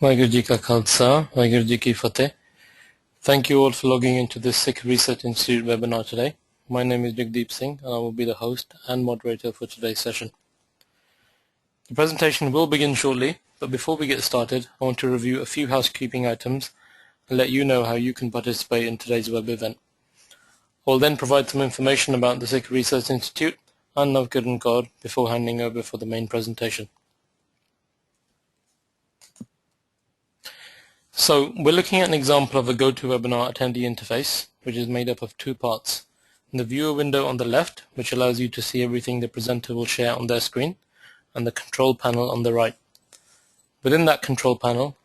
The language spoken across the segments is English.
Waheguru Ji Ka Khalsa, Waheguru Ji Ki Fateh. Thank you all for logging into this Sikh Research Institute webinar today. My name is Jagdeep Singh and I will be the host and moderator for today's session. The presentation will begin shortly, but before we get started, I want to review a few housekeeping items and let you know how you can participate in today's web event. I will then provide some information about the Sikh Research Institute and Navkiran Kaur before handing over for the main presentation. So we're looking at an example of a GoToWebinar attendee interface, which is made up of two parts. The viewer window on the left, which allows you to see everything the presenter will share on their screen, and the control panel on the right. Within that control panel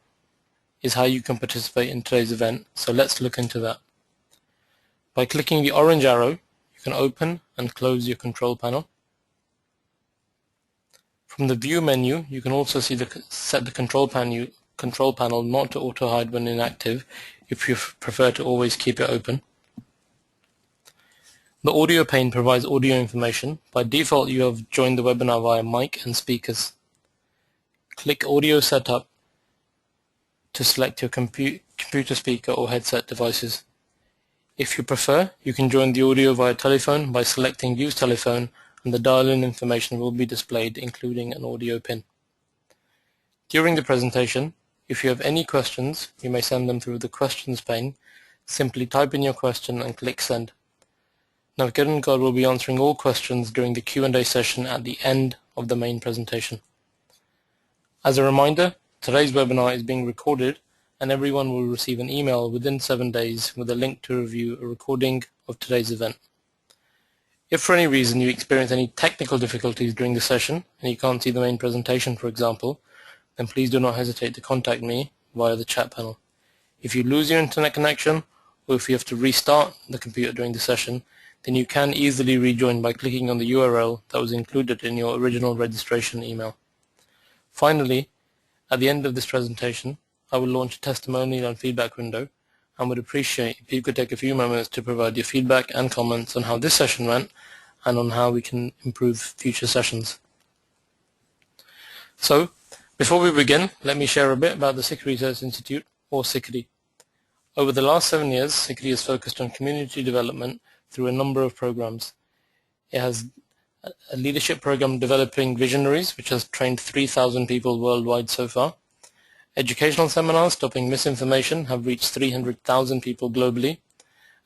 is how you can participate in today's event, so let's look into that. By clicking the orange arrow, you can open and close your control panel. From the view menu, you can also set the control panel not to auto-hide when inactive if you prefer to always keep it open. The audio pane provides audio information. By default, you have joined the webinar via mic and speakers. Click Audio Setup to select your computer speaker or headset devices. If you prefer, you can join the audio via telephone by selecting Use Telephone, and the dial-in information will be displayed, including an audio pin. During the presentation, if you have any questions, you may send them through the Questions pane. Simply type in your question and click Send. Navkiran Kaur will be answering all questions during the Q&A session at the end of the main presentation. As a reminder, today's webinar is being recorded and everyone will receive an email within 7 days with a link to review a recording of today's event. If for any reason you experience any technical difficulties during the session and you can't see the main presentation, for example, then please do not hesitate to contact me via the chat panel. If you lose your internet connection or if you have to restart the computer during the session, then you can easily rejoin by clicking on the URL that was included in your original registration email. Finally, at the end of this presentation, I will launch a testimonial and feedback window and would appreciate if you could take a few moments to provide your feedback and comments on how this session went and on how we can improve future sessions. So, before we begin, let me share a bit about the Sikh Research Institute, or SikhRI. Over the last 7 years, SikhRI has focused on community development through a number of programs. It has a leadership program developing visionaries, which has trained 3,000 people worldwide so far. Educational seminars stopping misinformation have reached 300,000 people globally.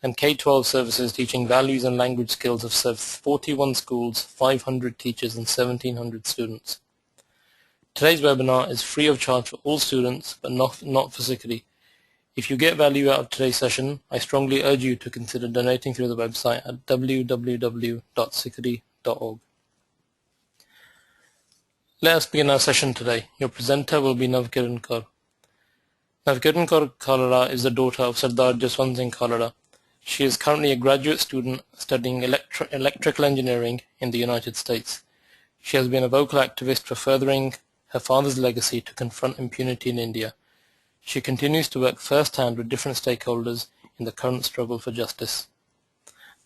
And K-12 services teaching values and language skills have served 41 schools, 500 teachers and 1,700 students. Today's webinar is free of charge for all students, but not for SikhRI. If you get value out of today's session, I strongly urge you to consider donating through the website at www.sikhri.org. Let us begin our session today. Your presenter will be Navkiran Kaur. Navkiran Kaur Khalra is the daughter of Sardar Jaswant Singh Khalra. She is currently a graduate student studying electrical engineering in the United States. She has been a vocal activist for furthering her father's legacy to confront impunity in India. She continues to work first-hand with different stakeholders in the current struggle for justice.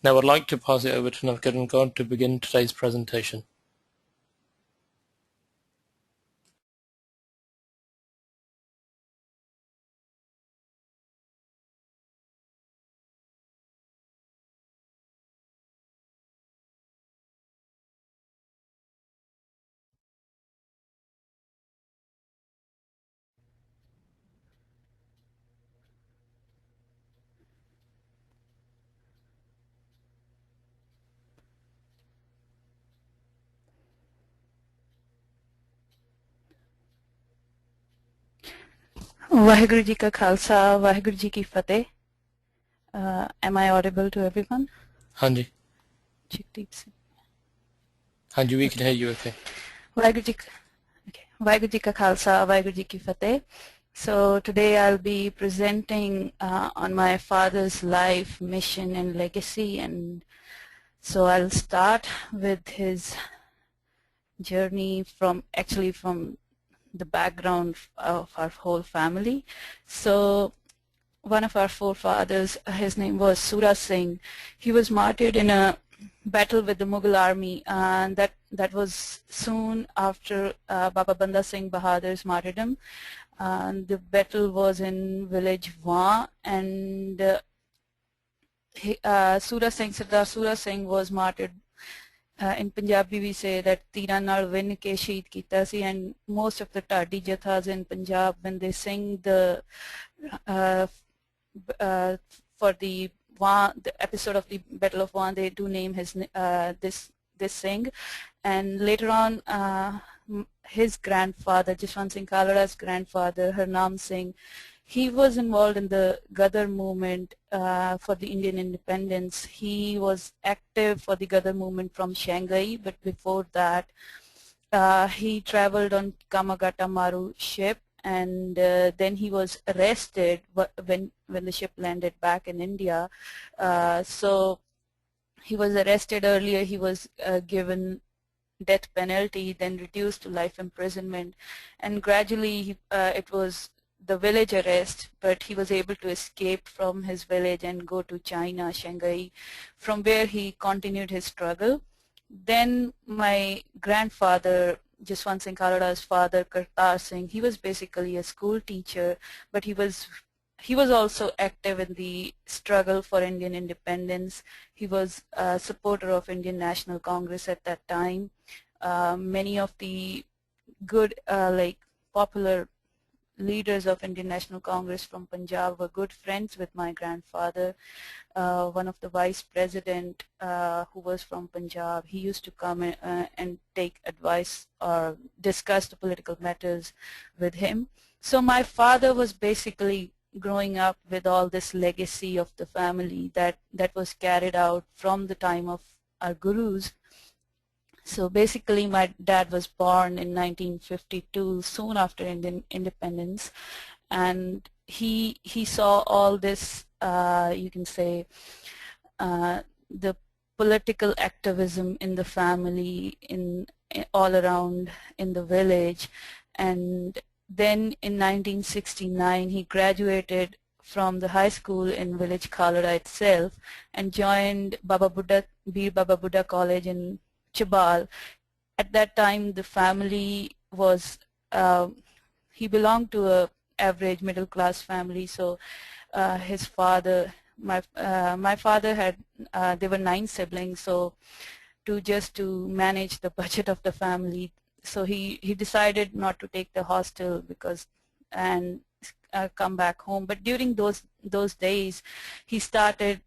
Now I'd like to pass it over to Navkiran Kaur to begin today's presentation. Waheguru Ji Ka Khalsa, Waheguru Ji Ki Fateh. Am I audible to everyone? Hanji. Jagdeep Singh. Hanji, we can hear you okay. Waheguru Ji Ka Khalsa, Waheguru Ji Ki Fateh. So today I'll be presenting on my father's life, mission and legacy, and so I'll start with his journey from the background of our whole family. So one of our forefathers, his name was Sura Singh. He was martyred in a battle with the Mughal army, and that was soon after Baba Banda Singh Bahadur's martyrdom. The battle was in village Wah, and Sardar Sura Singh was martyred. In Punjabi we say that ਤੀਰਾਂ ਨਾਲ ਵਿੰਨ ਕੇ ਸ਼ਹੀਦ ਕੀਤਾ ਸੀ, and most of the Tadi Jathas in Punjab, when they sing the for the episode of the Battle of Wah, they do name his this Singh. And later on his grandfather, Jaswant Singh Khalra's grandfather, Harnam Singh, he was involved in the Gadar movement for the Indian independence. He was active for the Gadar movement from Shanghai, but before that he traveled on Kamagata Maru ship, and then he was arrested when the ship landed back in India. So he was arrested earlier, he was given death penalty, then reduced to life imprisonment, and gradually it was the village arrest, but he was able to escape from his village and go to China, Shanghai, from where he continued his struggle. Then my grandfather, Jaswant Singh Khalra's father, Kartar Singh, he was basically a school teacher, but he was also active in the struggle for Indian independence. He was a supporter of Indian National Congress at that time. Many of the good like popular leaders of Indian National Congress from Punjab were good friends with my grandfather. One of the vice president who was from Punjab, he used to come and take advice or discuss the political matters with him. So my father was basically growing up with all this legacy of the family that was carried out from the time of our gurus. So basically my dad was born in 1952, soon after Indian independence, and he saw all this, you can say, the political activism in the family, in all around in the village. And then in 1969 he graduated from the high school in village Khalra itself and joined Bir Baba Buddha College in Chabal. At that time the family was, he belonged to a average middle class family, so his father, my father had, there were 9 siblings, so to manage the budget of the family, so he decided not to take the hostel and come back home. But during those days he started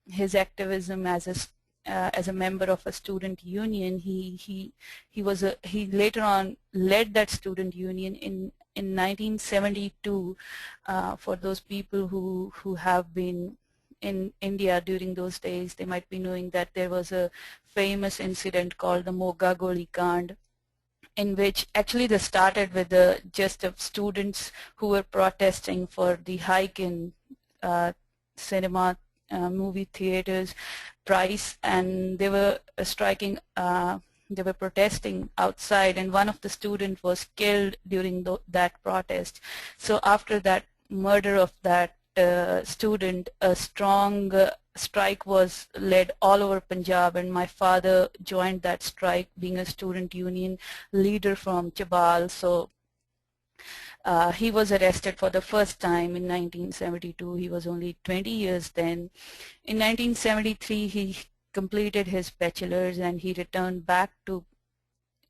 his activism as a member of a student union. He later on led that student union in 1972. For those people who have been in India during those days, they might be knowing that there was a famous incident called the Moga Goli Kand, in which actually they started with the just of students who were protesting for the hike in cinema movie theaters price, and they were striking, they were protesting outside, and one of the students was killed during that protest. So after that murder of that student, a strong strike was led all over Punjab, and my father joined that strike being a student union leader from Chabal. So he was arrested for the first time in 1972. He was only 20 years then. In 1973 he completed his bachelor's and he returned back to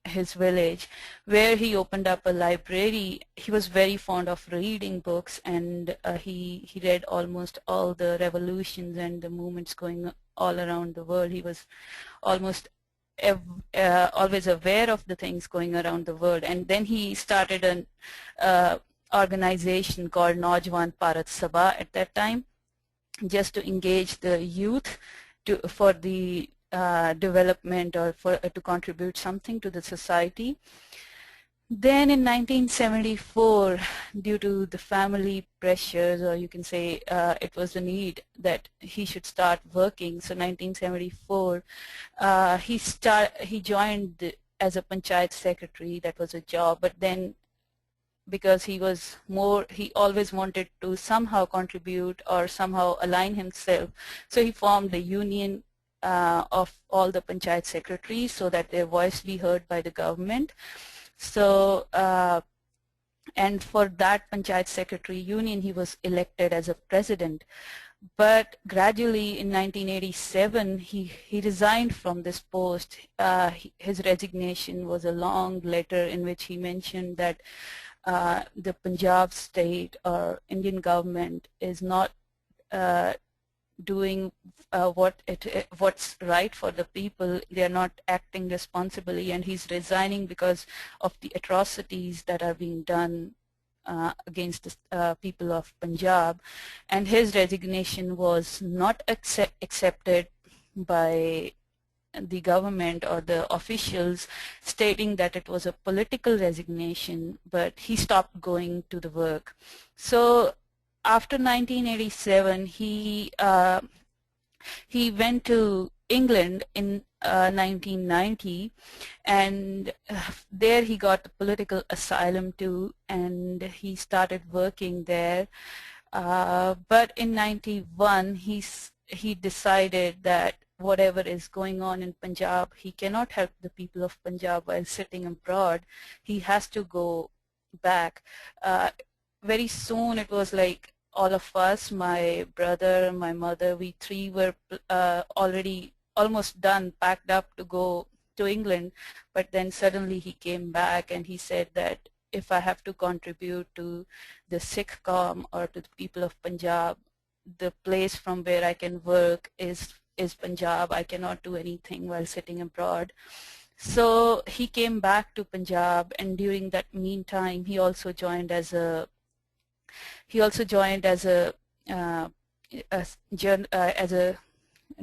his village, where he opened up a library. He was very fond of reading books, and he read almost all the revolutions and the movements going all around the world. He was almost always aware of the things going around the world. And then he started an organization called Naujawan Bharat Sabha at that time, just to engage the youth for the development, or to contribute something to the society. Then in 1974, due to the family pressures, or you can say it was the need that he should start working, so 1974 he joined as a panchayat secretary. That was a job, but then because he always wanted to somehow contribute or somehow align himself, so he formed a union of all the panchayat secretaries so that their voice be heard by the government. So and for that panchayat secretary union he was elected as a president. But gradually in 1987 he resigned from this post. His resignation was a long letter in which he mentioned that the Punjab state or Indian government is not doing what's right for the people. They are not acting responsibly, and he's resigning because of the atrocities that are being done against the people of Punjab. And his resignation was not accepted by the government or the officials, stating that it was a political resignation, but he stopped going to the work. So after 1987, he went to England in 1990, and there he got political asylum too, and he started working there. But in 91, he decided that whatever is going on in Punjab, he cannot help the people of Punjab while sitting abroad. He has to go back. Very soon it was like all of us, my brother, my mother, we three were already almost done, packed up to go to England. But then suddenly he came back and he said that if I have to contribute to the Sikh kaum or to the people of Punjab, the place from where I can work is Punjab. I cannot do anything while sitting abroad. So he came back to Punjab, and during that meantime he also joined as a as a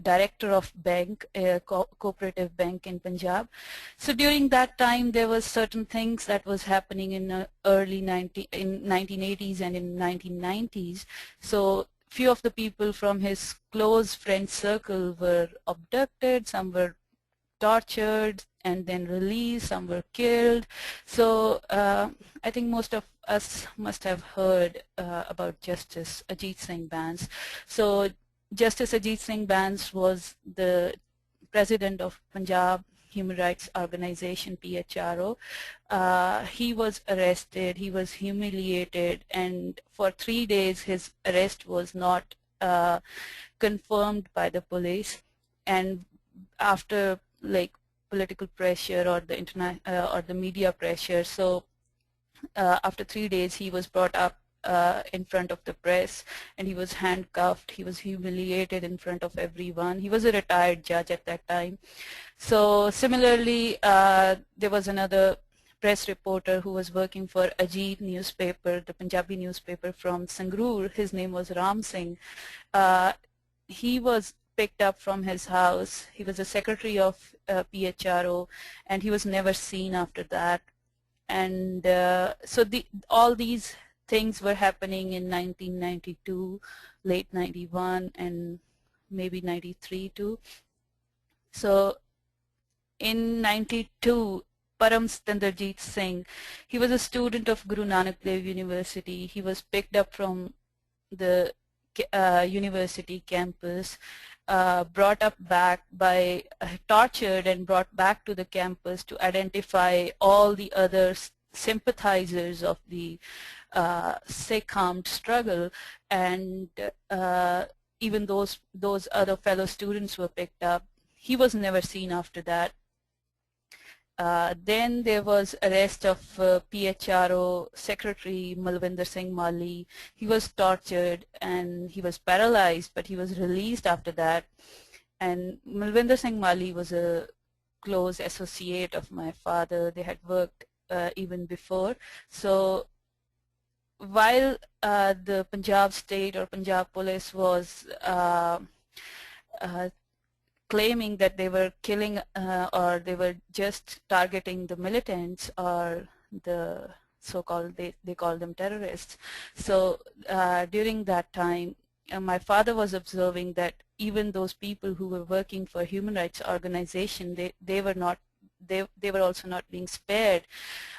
director of bank, a cooperative bank in Punjab. So during that time there was certain things that was happening in early 1980s and in 1990s. So few of the people from his close friend circle were abducted, some were tortured and then released, some were killed. So I think most of us must have heard about Justice Ajit Singh Bans. So Justice Ajit Singh Bans was the president of Punjab Human Rights Organization, PHRO. He was arrested, he was humiliated, and for 3 days his arrest was not confirmed by the police. And after like political pressure or the internet or the media pressure, so after 3 days he was brought up in front of the press, and he was handcuffed, he was humiliated in front of everyone. He was a retired judge at that time. So similarly, there was another press reporter who was working for Ajit newspaper, the Punjabi newspaper from Sangrur. His name was Ram Singh. He was picked up from his house. He was a secretary of PHRO, and he was never seen after that. And so all these things were happening in 1992, late 91, and maybe 93 too. So in 92, Param Sitandarjit Singh, he was a student of Guru Nanak Dev University. He was picked up from the university campus, brought up back by, tortured and brought back to the campus to identify all the other sympathizers of the Sikh armed struggle, and even those other fellow students were picked up. He was never seen after that. Then there was arrest of PHRO Secretary Malvinder Singh Mali. He was tortured and he was paralyzed, but he was released after that. And Malvinder Singh Mali was a close associate of my father. They had worked even before. So while the Punjab state or Punjab police was claiming that they were killing or they were just targeting the militants or the so-called, they call them terrorists. So during that time, my father was observing that even those people who were working for human rights organization, they were also not being spared.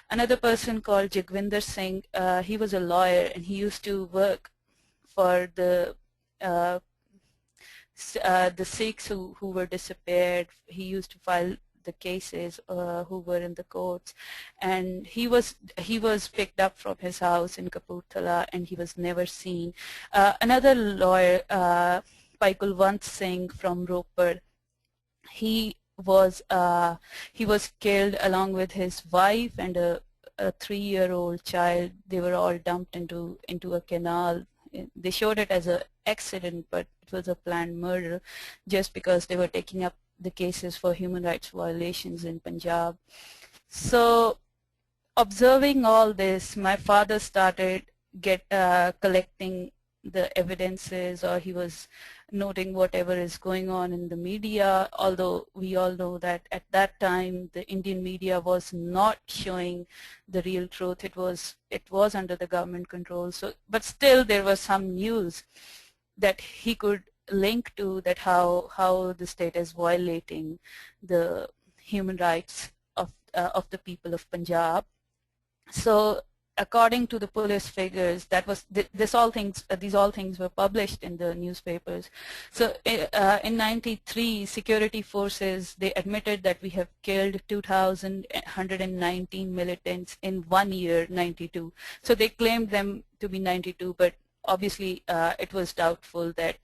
Another person called Jagwinder Singh, he was a lawyer and he used to work for the the Sikhs who were disappeared. He used to file the cases who were in the courts, and he was picked up from his house in Kapurthala, and he was never seen. Another lawyer, Kulwant Singh from Ropar, he was killed along with his wife and a 3-year-old child. They were all dumped into a canal. They showed it as an accident, but it was a planned murder, just because they were taking up the cases for human rights violations in Punjab. So, observing all this, my father started collecting the evidences, or he was noting whatever is going on in the media, although we all know that at that time the Indian media was not showing the real truth. It was under the government control. So, but still there was some news that he could link to, that how the state is violating the human rights of the people of Punjab. So, according to the police figures, that was these all things were published in the newspapers. So in '93, security forces, they admitted that we have killed 2,119 militants in 1 year, '92. So they claimed them to be 92, but obviously it was doubtful that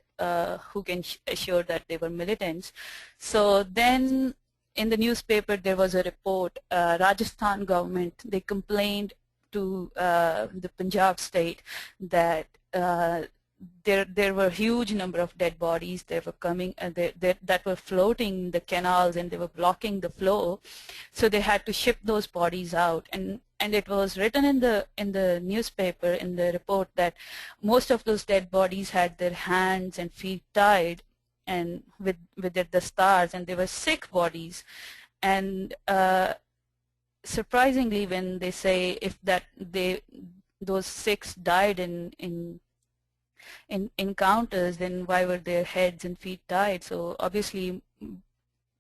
who can assure that they were militants. So then in the newspaper there was a report. Rajasthan government, they complained to the Panjab state that there were huge number of dead bodies. They were coming that were floating in the canals, and they were blocking the flow. So they had to ship those bodies out, and it was written in the newspaper, in the report, that most of those dead bodies had their hands and feet tied, and with the stars, and they were Sikh bodies. And surprisingly, when they say if those Sikhs died in encounters, then why were their heads and feet tied? So obviously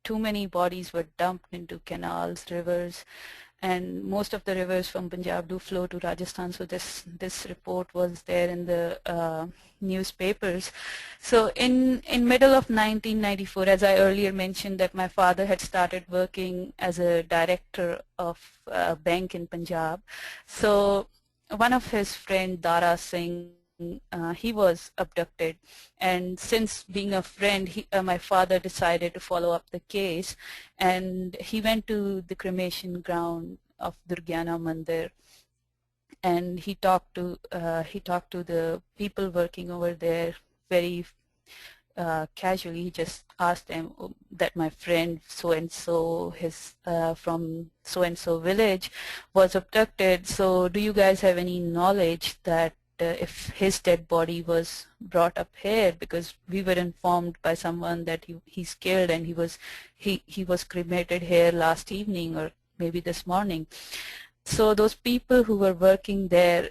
too many bodies were dumped into canals, rivers, and most of the rivers from Punjab do flow to Rajasthan. So this report was there in the newspapers. So in middle of 1994, as I earlier mentioned, that my father had started working as a director of a bank in Punjab. So one of his friend, Dara Singh, he was abducted, and since being a friend, my father decided to follow up the case, and he went to the cremation ground of Durgyana Mandir, and he talked to the people working over there very casually. He just asked them that my friend so and so, his from so and so village, was abducted. So do you guys have any knowledge that if his dead body was brought up here, because we were informed by someone that he's killed and he was cremated here last evening or maybe this morning. So those people who were working there,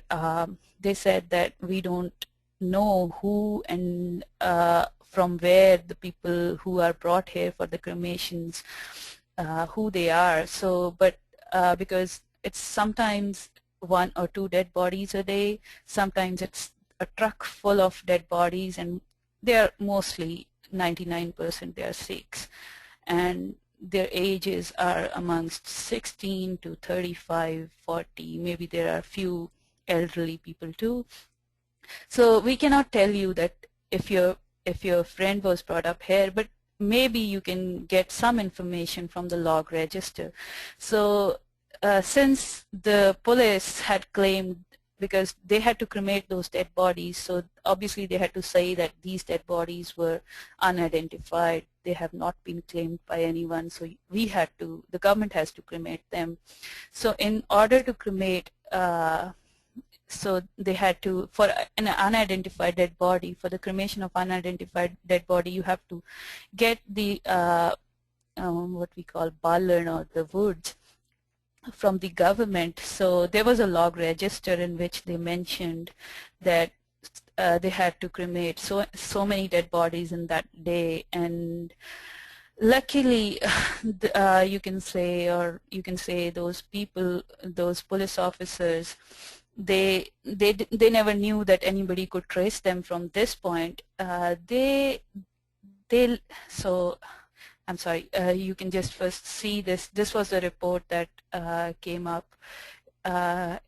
they said that we don't know who and from where the people who are brought here for the cremations, who they are. So, but because it's sometimes 1 or 2 dead bodies a day, sometimes it's a truck full of dead bodies, and they are mostly 99% they are Sikhs, and their ages are amongst 16 to 35, 40, maybe there are a few elderly people too. So we cannot tell you that if your friend was brought up here, but maybe you can get some information from the log register. So since the police had claimed, because they had to cremate those dead bodies, so obviously they had to say that these dead bodies were unidentified, they have not been claimed by anyone, so the government has to cremate them. So in order to cremate, so they had to, for an unidentified dead body, for the cremation of unidentified dead body, you have to get the what we call balan, or the woods, from the government. So there was a log register in which they mentioned that they had to cremate so many dead bodies in that day. And luckily, you can say those people, those police officers, they never knew that anybody could trace them from this point. They so I'm sorry, you can just first see this. This was the report that came up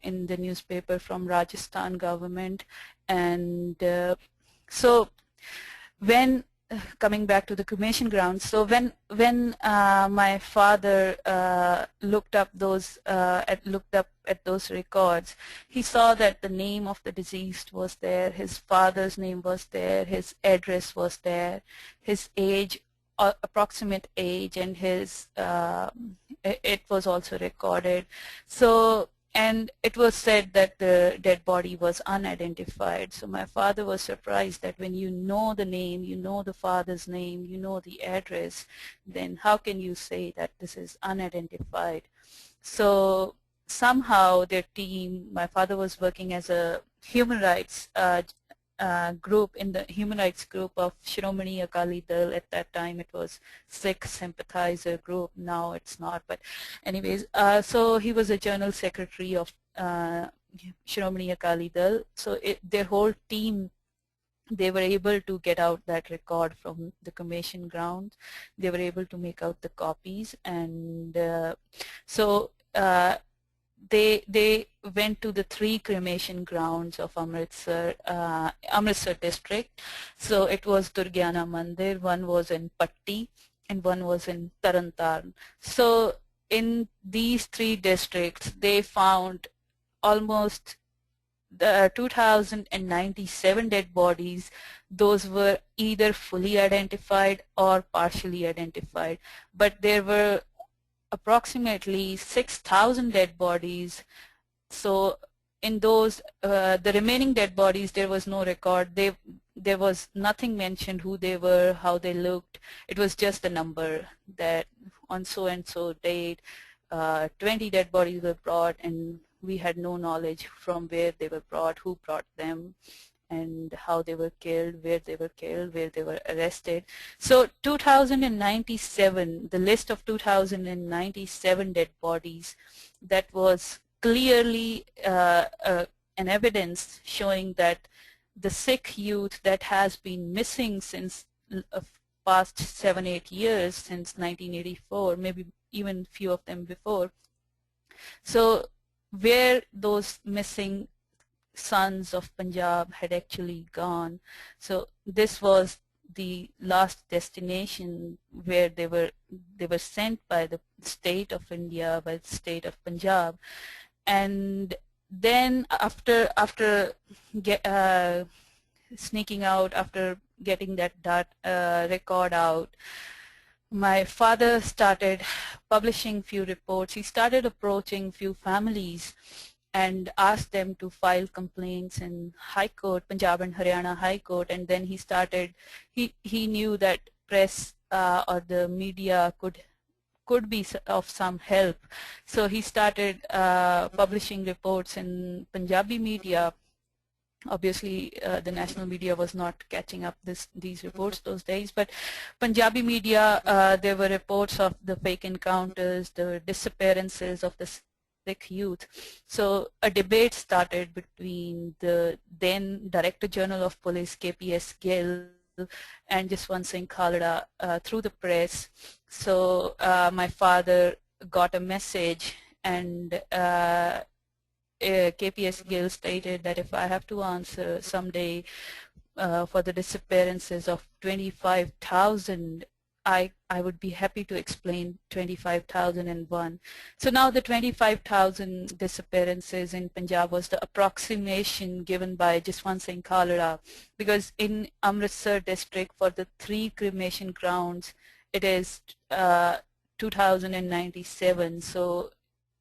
in the newspaper from Rajasthan government. And so when coming back to the cremation grounds, so when my father looked up at those records, he saw that the name of the deceased was there, his father's name was there, his address was there, his age, approximate age, and his it was also recorded. So, and it was said that the dead body was unidentified. So my father was surprised that when you know the name, you know the father's name, you know the address, then how can you say that this is unidentified? So somehow their team, my father was working as a human rights group, in the human rights group of Shiromani Akali Dal. At that time it was Sikh sympathizer group, now it's not, but anyways, so he was a general secretary of Shiromani Akali Dal. So their whole team, they were able to get out that record from the cremation ground. They were able to make out the copies, and so they went to the 3 cremation grounds of Amritsar, Amritsar district. So it was Durgyana Mandir, one was in Patti, and one was in Tarantaran. So in these 3 districts, they found almost 2,097 dead bodies. Those were either fully identified or partially identified, but there were approximately 6,000 dead bodies. So in those, the remaining dead bodies, there was no record. There was nothing mentioned who they were, how they looked. It was just a number that on so and so date, 20 dead bodies were brought, and we had no knowledge from where they were brought, who brought them, and how they were killed, where they were killed, where they were arrested. So 2097, the list of 2097 dead bodies, that was clearly an evidence showing that the Sikh youth that has been missing since past 7-8 years, since 1984, maybe even few of them before. So where those missing sons of Punjab had actually gone. So this was the last destination where they were sent by the state of India, by the state of Punjab. And then after sneaking out, after getting that record out, my father started publishing few reports. He started approaching few families and asked them to file complaints in High Court, Punjab and Haryana High Court, and then he started, he knew that press or the media could be of some help. So he started publishing reports in Punjabi media. Obviously, the national media was not catching up these reports those days, but Punjabi media, there were reports of the fake encounters, the disappearances of the Sikh youth. So a debate started between the then Director General of Police, KPS Gill, and Jaswant Singh Khalra through the press. So my father got a message, and KPS Gill stated that if I have to answer someday for the disappearances of 25,000, I would be happy to explain 25,001. So now the 25,000 disappearances in Punjab was the approximation given by Jaswant Singh Khalra, because in Amritsar district for the 3 cremation grounds it is 2,097. So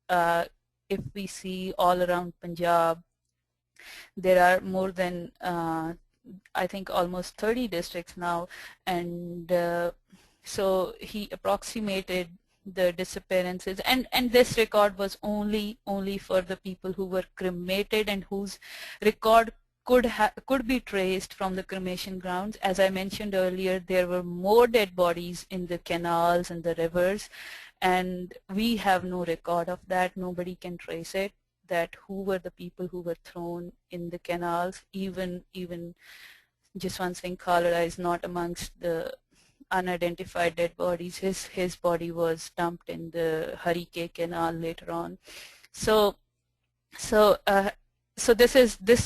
if we see all around Punjab, there are more than I think almost 30 districts now, and so he approximated the disappearances, and this record was only for the people who were cremated and whose record could be traced from the cremation grounds. As I mentioned earlier, there were more dead bodies in the canals and the rivers, and we have no record of that. Nobody can trace it, that who were the people who were thrown in the canals. Even Jaswant Singh Khalra is not amongst the unidentified dead bodies. His body was dumped in the Harike Canal later on. So this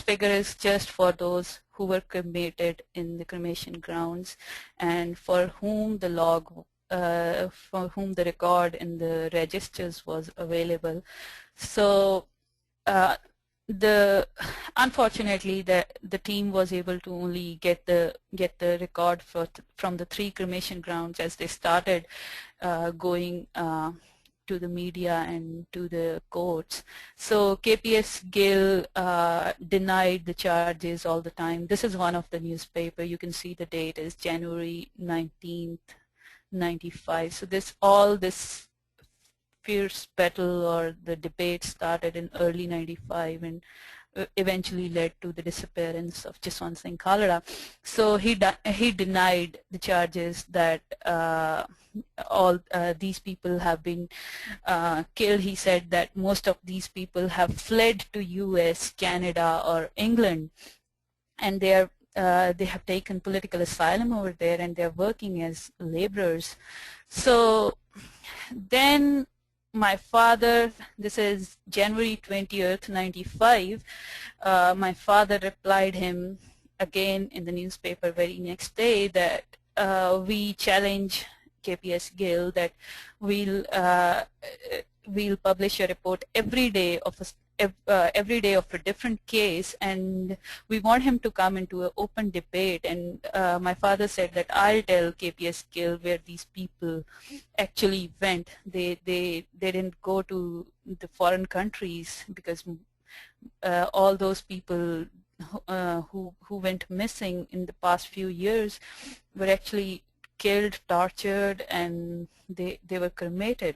figure is just for those who were cremated in the cremation grounds, and for whom the for whom the record in the registers was available. So unfortunately the team was able to only get the record from the 3 cremation grounds as they started going to the media and to the courts. So KPS Gill denied the charges all the time. This is one of the newspaper. You can see the date is January 19th, 95. So all this fierce battle or the debate started in early 95 and eventually led to the disappearance of Jaswant Singh Khalra. So he denied the charges that all these people have been killed. He said that most of these people have fled to US, Canada or England, and they have taken political asylum over there and they're working as laborers. So then my father, this is January 20th, 95, my father replied him again in the newspaper very next day that we challenge KPS Gill that we'll publish a report every day of a different case, and we want him to come into an open debate. And my father said that I'll tell KPS Gill where these people actually went. They didn't go to the foreign countries, because all those people who went missing in the past few years were actually killed, tortured, and they were cremated.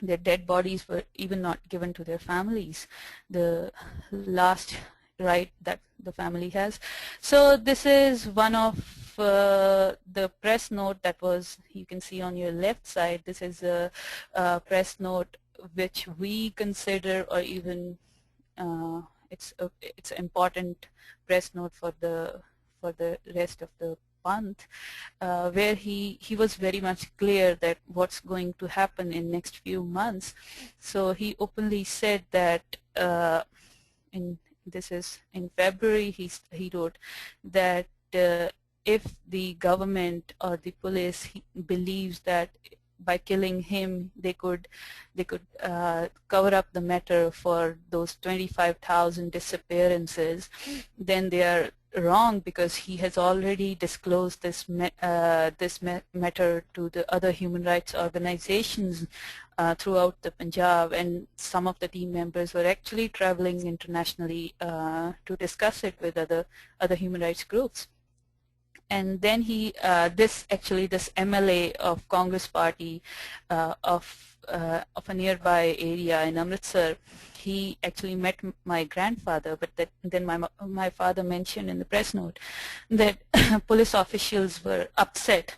Their dead bodies were even not given to their families, the last right that the family has. So this is one of the press note that was, you can see on your left side. This is a press note which we consider, or even it's an important press note for the rest of the month, where he was very much clear that what's going to happen in next few months. So he openly said that this is in February, he wrote that if the government or the police believes that by killing him they could cover up the matter for those 25,000 disappearances, then they are wrong, because he has already disclosed this matter to the other human rights organizations throughout the Panjab, and some of the team members were actually traveling internationally to discuss it with other human rights groups. And then this MLA of Congress Party of a nearby area in Amritsar, he actually met my grandfather, but then my father mentioned in the press note that police officials were upset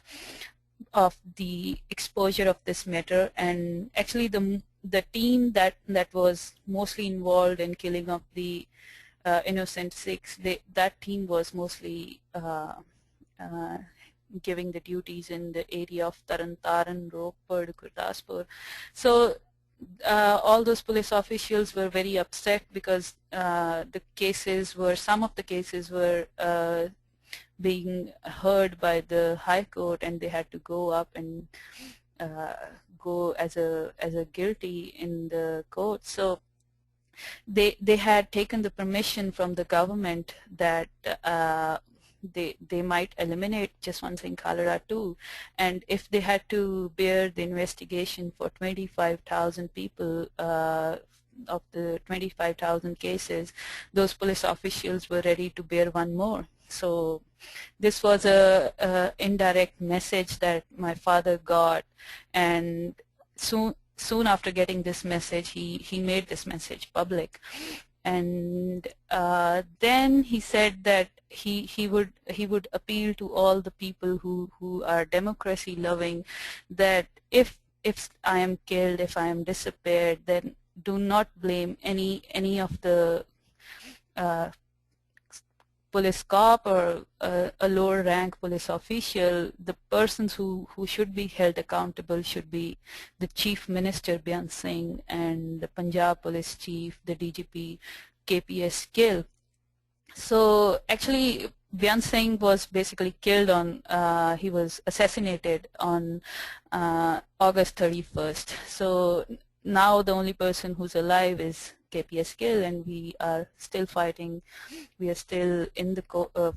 of the exposure of this matter, and actually the team that was mostly involved in killing of the innocent Sikhs, that team was mostly giving the duties in the area of Taran Taran, Ropar, Gurdaspur. So all those police officials were very upset, because some of the cases were being heard by the High Court, and they had to go up and go as a guilty in the court. So they had taken the permission from the government that they might eliminate Jaswant Singh Khalra too, and if they had to bear the investigation for 25,000 people of the 25,000 cases, those police officials were ready to bear one more. So this was a indirect message that my father got, and soon after getting this message, he made this message public. And then he said that he would appeal to all the people who are democracy loving, that if I am killed, if I am disappeared, then do not blame any of the police cop or a lower rank police official, the persons who should be held accountable should be the Chief Minister Byan Singh and the Punjab Police Chief, the DGP KPS Gill. So actually Byan Singh was basically killed on, he was assassinated on August 31st. So now the only person who's alive is KPS Gill, and we are still fighting. We are still in the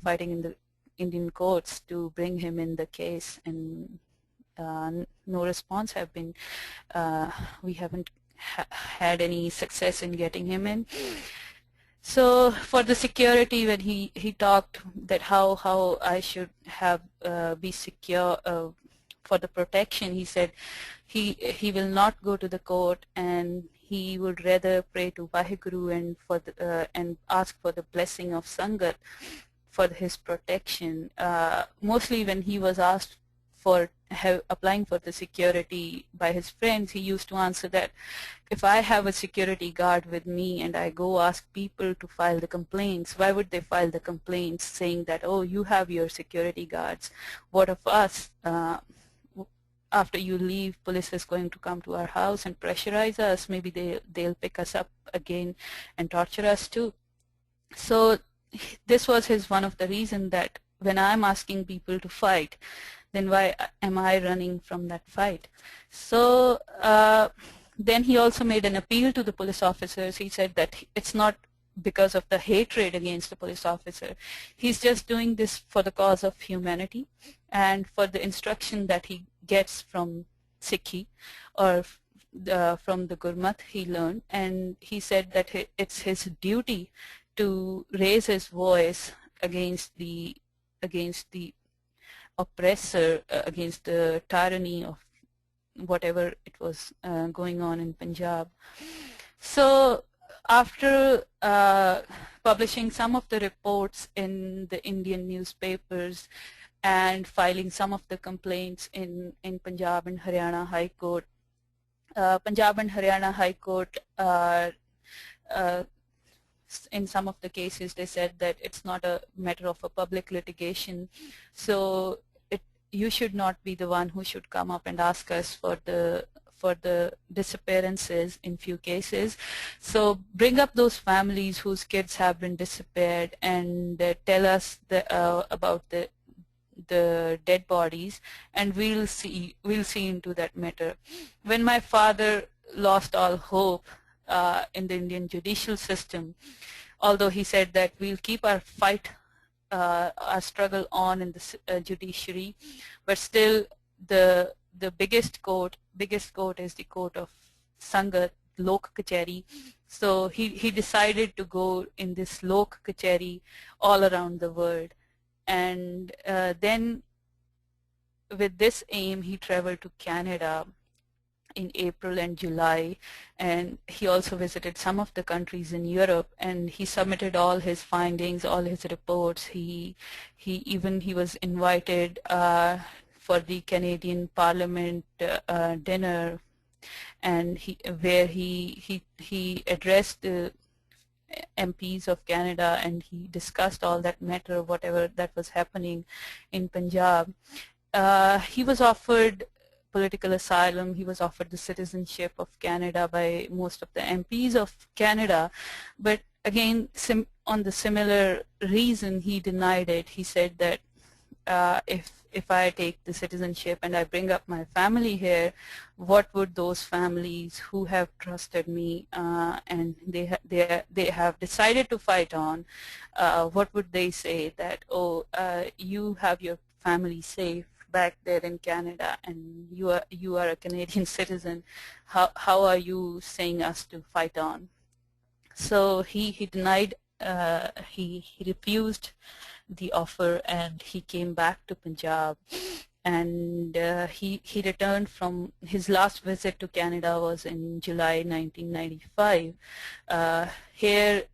fighting in the Indian courts to bring him in the case, and no response have been. We haven't had any success in getting him in. So for the security, when he talked that how I should have be secure for the protection, he said he will not go to the court, and he would rather pray to Vaheguru and for the, and ask for the blessing of Sangat for his protection. Mostly when he was asked for applying for the security by his friends, he used to answer that if I have a security guard with me and I go ask people to file the complaints, why would they file the complaints saying that, oh, you have your security guards, what of us? After you leave, police is going to come to our house and pressurize us. Maybe they'll pick us up again and torture us too. So this was one of the reasons that when I'm asking people to fight, then why am I running from that fight? So then he also made an appeal to the police officers. He said that it's not because of the hatred against the police officer. He's just doing this for the cause of humanity and for the instruction that he gets from SikhRI or from the Gurmat he learned. And he said that it's his duty to raise his voice against the oppressor, against the tyranny of whatever it was going on in Punjab. So after publishing some of the reports in the Indian newspapers and filing some of the complaints in Punjab and Haryana High Court, Punjab and Haryana High Court in some of the cases they said that it's not a matter of a public litigation, so you should not be the one who should come up and ask us for the disappearances in few cases. So bring up those families whose kids have been disappeared and tell us about the dead bodies, and we'll see into that matter. When my father lost all hope in the Indian judicial system, although he said that we'll keep our fight, our struggle on in the judiciary, but still the biggest court is the court of Sangat, Lok Kacheri. So he decided to go in this Lok Kacheri all around the world, and then with this aim he traveled to Canada in April and July, and he also visited some of the countries in Europe, and he submitted all his findings, all his reports. He was invited for the Canadian Parliament dinner, and where he addressed the MPs of Canada, and he discussed all that matter, whatever that was happening in Punjab. He was offered political asylum. He was offered the citizenship of Canada by most of the MPs of Canada, but again, on the similar reason, he denied it. He said that if I take the citizenship and I bring up my family here, what would those families who have trusted me and they have decided to fight on, what would they say that, oh, you have your family safe back there in Canada, and you are a Canadian citizen. How are you saying us to fight on? So he denied. He refused the offer, and he came back to Punjab, and he returned from his last visit to Canada was in July 1995. Here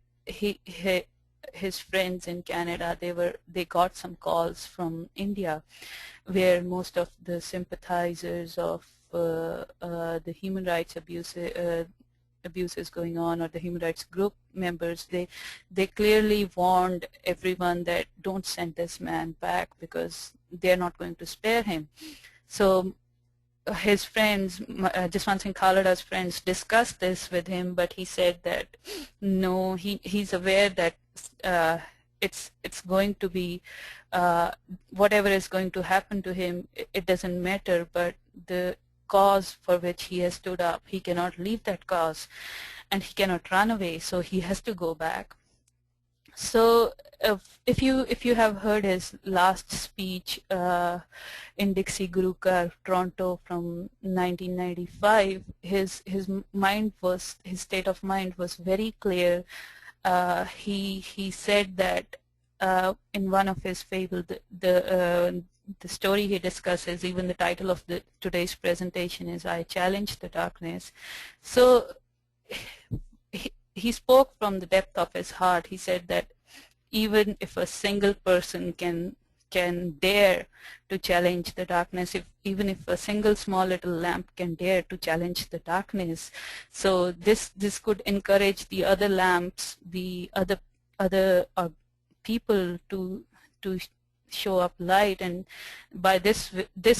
his friends in Canada, they got some calls from India, where most of the sympathizers of the human rights abuse abuses going on, or the human rights group members, they clearly warned everyone that don't send this man back because they're not going to spare him. So his friends, Jaswant Singh Khalra's friends, discussed this with him, but he said that no, he's aware that it's going to be whatever is going to happen to him, it doesn't matter, but the cause for which he has stood up, he cannot leave that cause, and he cannot run away, so he has to go back. So if you have heard his last speech in Dixie Guru Kar, Toronto from 1995, his state of mind was very clear. He said that in one of his fable, the story he discusses, even the title of today's presentation is "I Challenge the Darkness." So he spoke from the depth of his heart. He said that even if a single person can dare to challenge the darkness, even if a single small little lamp can dare to challenge the darkness, so this could encourage the other lamps, the other people to show up light, and by this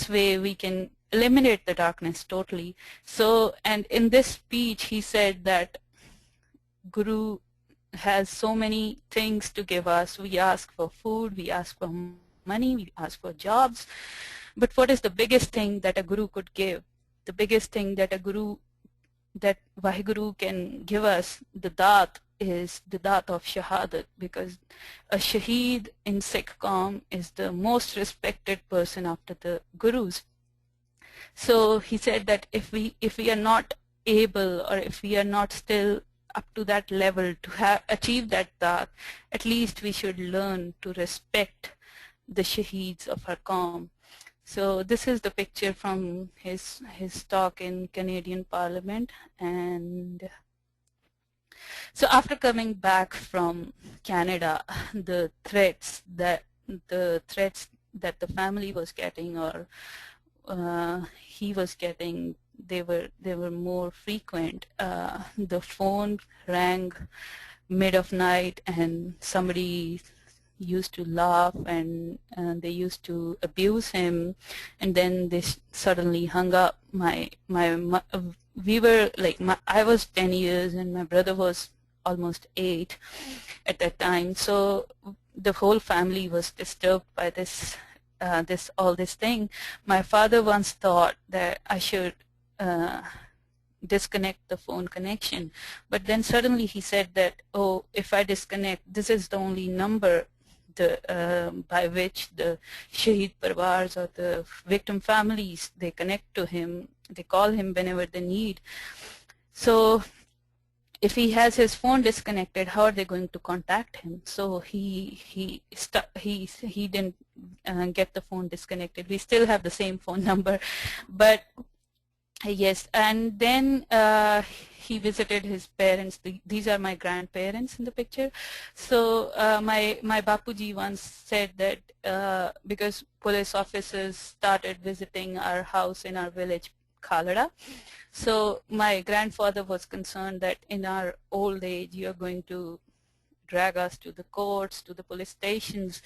way we can eliminate the darkness totally. So, and in this speech he said that Guru has so many things to give us. We ask for food, we ask for money, we ask for jobs, but what is the biggest thing that a Guru could give? The biggest thing that that Vaheguru can give us, the Daat, is the Daat of Shahadat, because a Shaheed in Sikh Qaum is the most respected person after the Gurus. So he said that if we are not able, or if we are not still up to that level to achieve that Daat, at least we should learn to respect the Shaheeds of our Qaum. So this is the picture from his talk in Canadian Parliament. And so after coming back from Canada, the threats that the family was getting, or he was getting, they were more frequent. The phone rang mid of night, and somebody used to laugh, and they used to abuse him, and then they suddenly hung up. We were like, I was 10 years and my brother was almost 8 at that time, so the whole family was disturbed by this thing. My father once thought that I should disconnect the phone connection, but then suddenly he said that, oh, if I disconnect, this is the only number by which the Shaheed Parwars, or the victim families, they connect to him, they call him whenever they need. So if he has his phone disconnected, how are they going to contact him? So he didn't get the phone disconnected. We still have the same phone number, but yes. And then he visited his parents. These are my grandparents in the picture. So my Bapuji once said that because police officers started visiting our house in our village, Khalra, so my grandfather was concerned that in our old age you are going to drag us to the courts, to the police stations,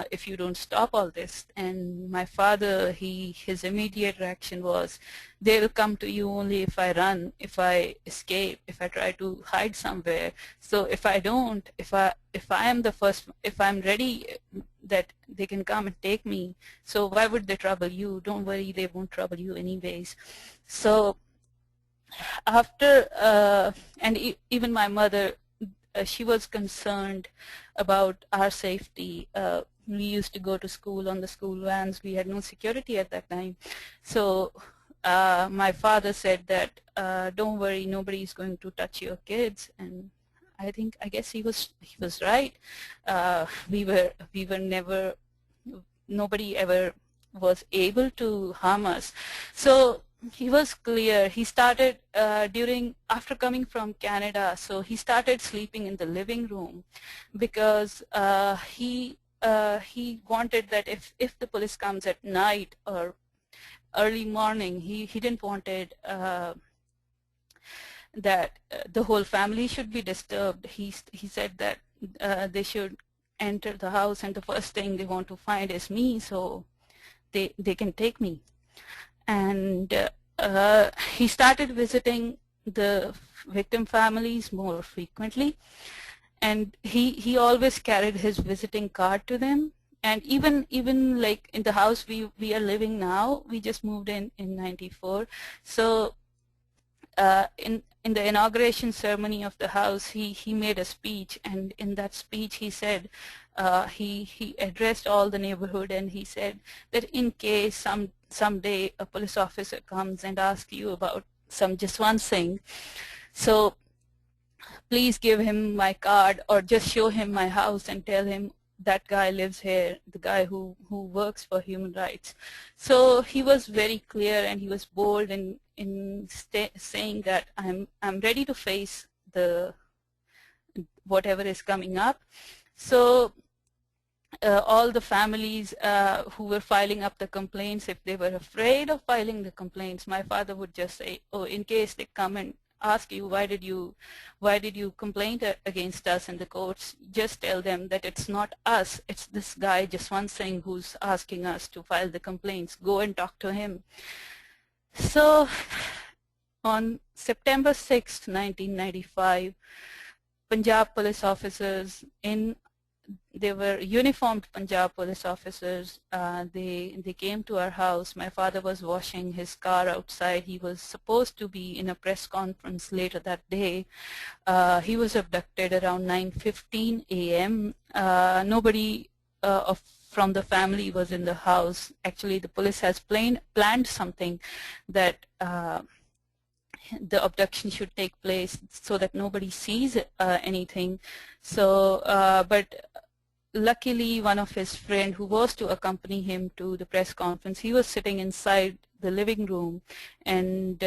if you don't stop all this. And my father, his immediate reaction was, they'll come to you only if I run, if I escape, if I try to hide somewhere. So if I don't, if I am the first, if I'm ready, that they can come and take me, so why would they trouble you? Don't worry, they won't trouble you anyways. So after, and even my mother, she was concerned about our safety. We used to go to school on the school vans. We had no security at that time. So my father said that, don't worry, nobody is going to touch your kids. And I guess he was right. We were never, nobody ever was able to harm us. So he was clear. He started after coming from Canada, so he started sleeping in the living room, because he wanted that if the police comes at night or early morning, he didn't want it that the whole family should be disturbed. He said that they should enter the house and the first thing they want to find is me, so they can take me. And he started visiting the victim families more frequently, and he always carried his visiting card to them. And even like in the house we are living now, we just moved in '94. So in the inauguration ceremony of the house, he made a speech, and in that speech he said, he addressed all the neighborhood, and he said that in case someday a police officer comes and asks you about some Jaswant Singh, so please give him my card or just show him my house and tell him that guy lives here, the guy who works for human rights. So he was very clear and he was bold in saying that I'm ready to face the whatever is coming up. So all the families who were filing up the complaints, if they were afraid of filing the complaints, my father would just say, oh, in case they come and ask you why did you complain against us in the courts, just tell them that it's not us, it's this guy Jaswant Singh who's asking us to file the complaints. Go and talk to him. So on September 6th, 1995, Punjab police officers they were uniformed Punjab police officers. They came to our house. My father was washing his car outside. He was supposed to be in a press conference later that day. He was abducted around 9:15 a.m. Nobody from the family was in the house. Actually, the police has planned something that the abduction should take place so that nobody sees anything. So, but luckily one of his friends who was to accompany him to the press conference, he was sitting inside the living room, and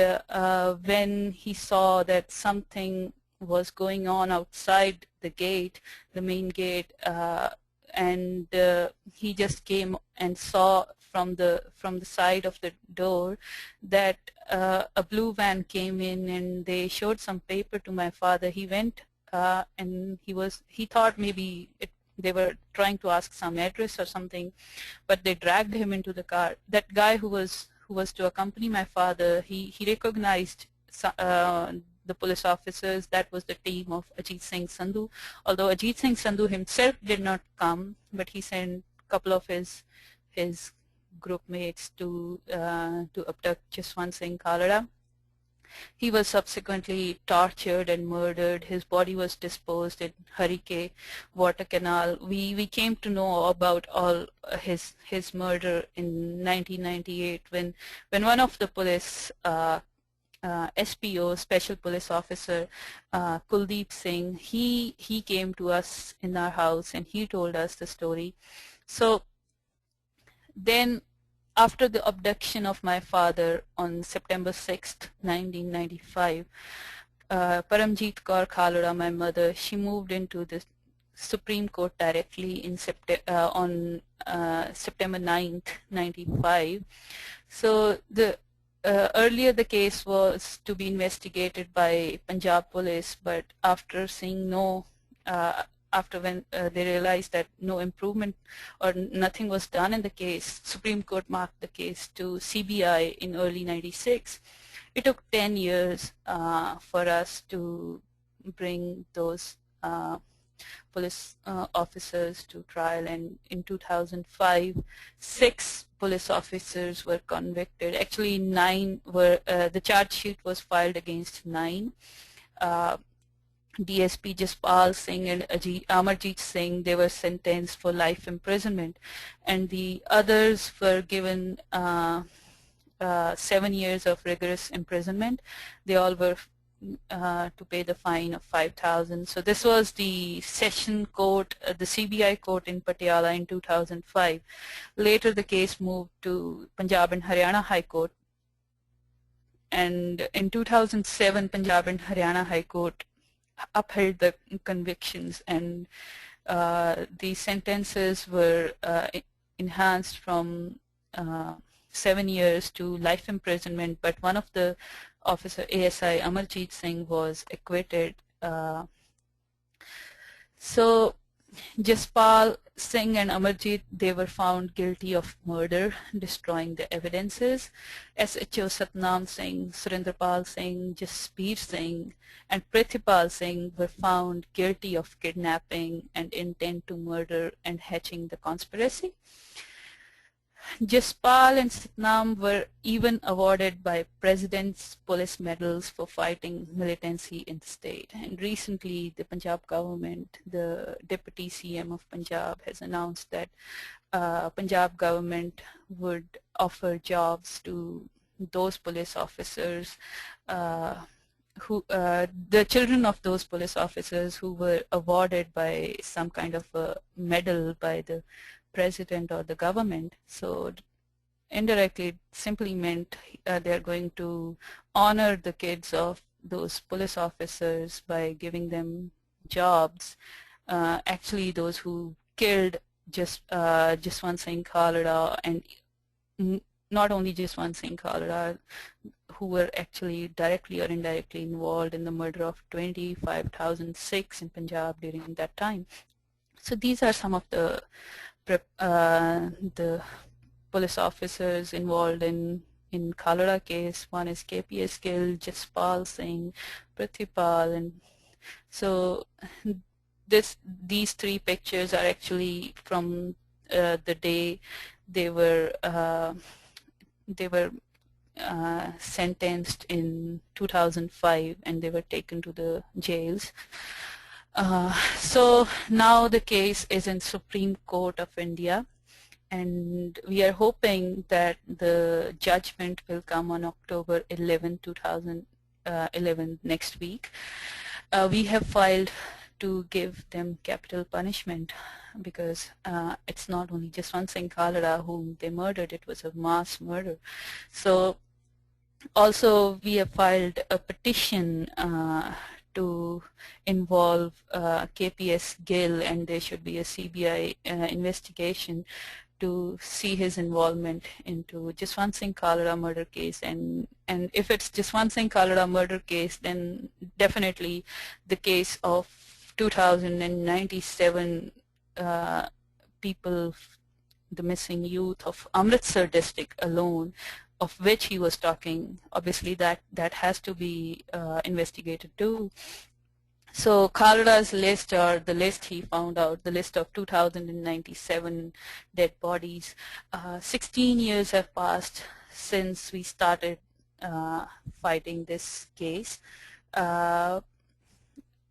when he saw that something was going on outside the gate, the main gate, and he just came and saw from the side of the door that a blue van came in, and they showed some paper to my father. He went and he thought maybe they were trying to ask some address or something, but they dragged him into the car. That guy who was to accompany my father, he recognized the police officers. That was the team of Ajit Singh Sandhu. Although Ajit Singh Sandhu himself did not come, but he sent a couple of his group mates to abduct Jaswant Singh Khalra. He was subsequently tortured and murdered. His body was disposed in Harike water canal. We came to know about all his murder in 1998 when one of the police SPO, Special Police Officer, Kuldeep Singh, he came to us in our house and he told us the story. So then after the abduction of my father on September 6th, 1995, Paramjit Kaur Khalra, my mother, she moved into the Supreme Court directly in on September 9th, 95. So earlier the case was to be investigated by Punjab police, but after seeing after when they realized that no improvement or nothing was done in the case, Supreme Court marked the case to CBI in early '96. It took 10 years for us to bring those police officers to trial, and in 2005, 6 police officers were convicted. Actually, 9 were, the charge sheet was filed against 9. DSP Jaspal Singh and Amarjit Singh, they were sentenced for life imprisonment, and the others were given 7 years of rigorous imprisonment. They all were to pay the fine of 5,000. So this was the session court, the CBI court in Patiala in 2005. Later the case moved to Punjab and Haryana High Court, and in 2007 Punjab and Haryana High Court upheld the convictions, and the sentences were enhanced from 7 years to life imprisonment, but one of the officer, ASI Amarjeet Singh, was acquitted. So Jaspal Singh and Amarjeet, they were found guilty of murder, destroying the evidences. SHO Satnam Singh, Surendrapal Singh, Jasbir Singh, and Prithipal Singh were found guilty of kidnapping and intent to murder and hatching the conspiracy. Jaspal and Satnam were even awarded by President's Police Medals for fighting militancy in the state. And recently, the Punjab government, the Deputy CM of Punjab, has announced that Punjab government would offer jobs to those police officers the children of those police officers who were awarded by some kind of a medal by the president or the government. So indirectly it simply meant they're going to honor the kids of those police officers by giving them jobs. Actually those who killed Jaswant Singh Khalra, and not only Jaswant Singh Khalra, who were actually directly or indirectly involved in the murder of 25,000 Sikhs in Punjab during that time. So these are some of the police officers involved in Khalra case. One is KPS Gill, Jaspal Singh, Prithipal, and so these three pictures are actually from the day they were sentenced in 2005, and they were taken to the jails. So now the case is in Supreme Court of India, and we are hoping that the judgment will come on October 11, 2011, next week. We have filed to give them capital punishment because it's not only Jaswant Singh Khalra whom they murdered, it was a mass murder. So also we have filed a petition to involve KPS Gill, and there should be a CBI investigation to see his involvement into Jaswant Singh Khalra murder case. And if it's Jaswant Singh Khalra murder case, then definitely the case of 2097 people, the missing youth of Amritsar district alone, of which he was talking, obviously that has to be investigated too. So Khalra's list, or the list he found out, the list of 2097 dead bodies, 16 years have passed since we started fighting this case.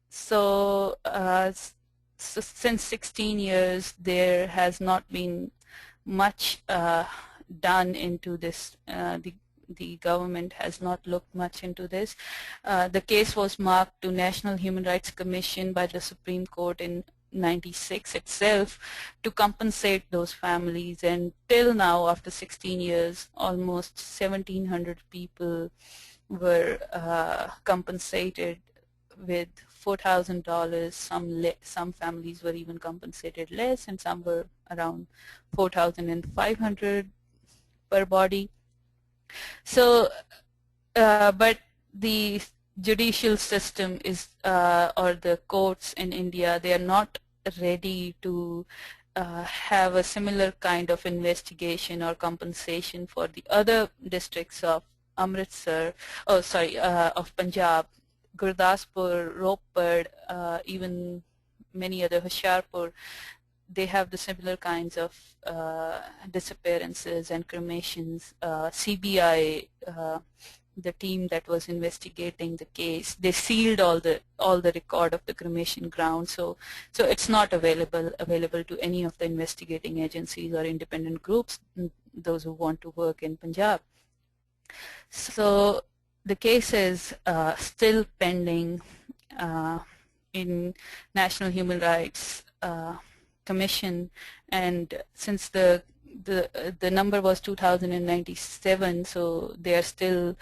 So since 16 years, there has not been much done into this. The government has not looked much into this. The case was marked to National Human Rights Commission by the Supreme Court in '96 itself to compensate those families, and till now, after 16 years, almost 1,700 people were compensated with $4,000. Some families were even compensated less, and some were around 4,500 per body. So, but the judicial system is, or the courts in India, they are not ready to have a similar kind of investigation or compensation for the other districts of Amritsar, of Punjab, Gurdaspur, Ropar, even many other, Hoshiarpur. They have the similar kinds of disappearances and cremations. CBI, the team that was investigating the case, they sealed all the record of the cremation ground, so it's not available to any of the investigating agencies or independent groups, those who want to work in Punjab. So the case is still pending in National Human Rights Commission, and since the number was 2,097, so they are still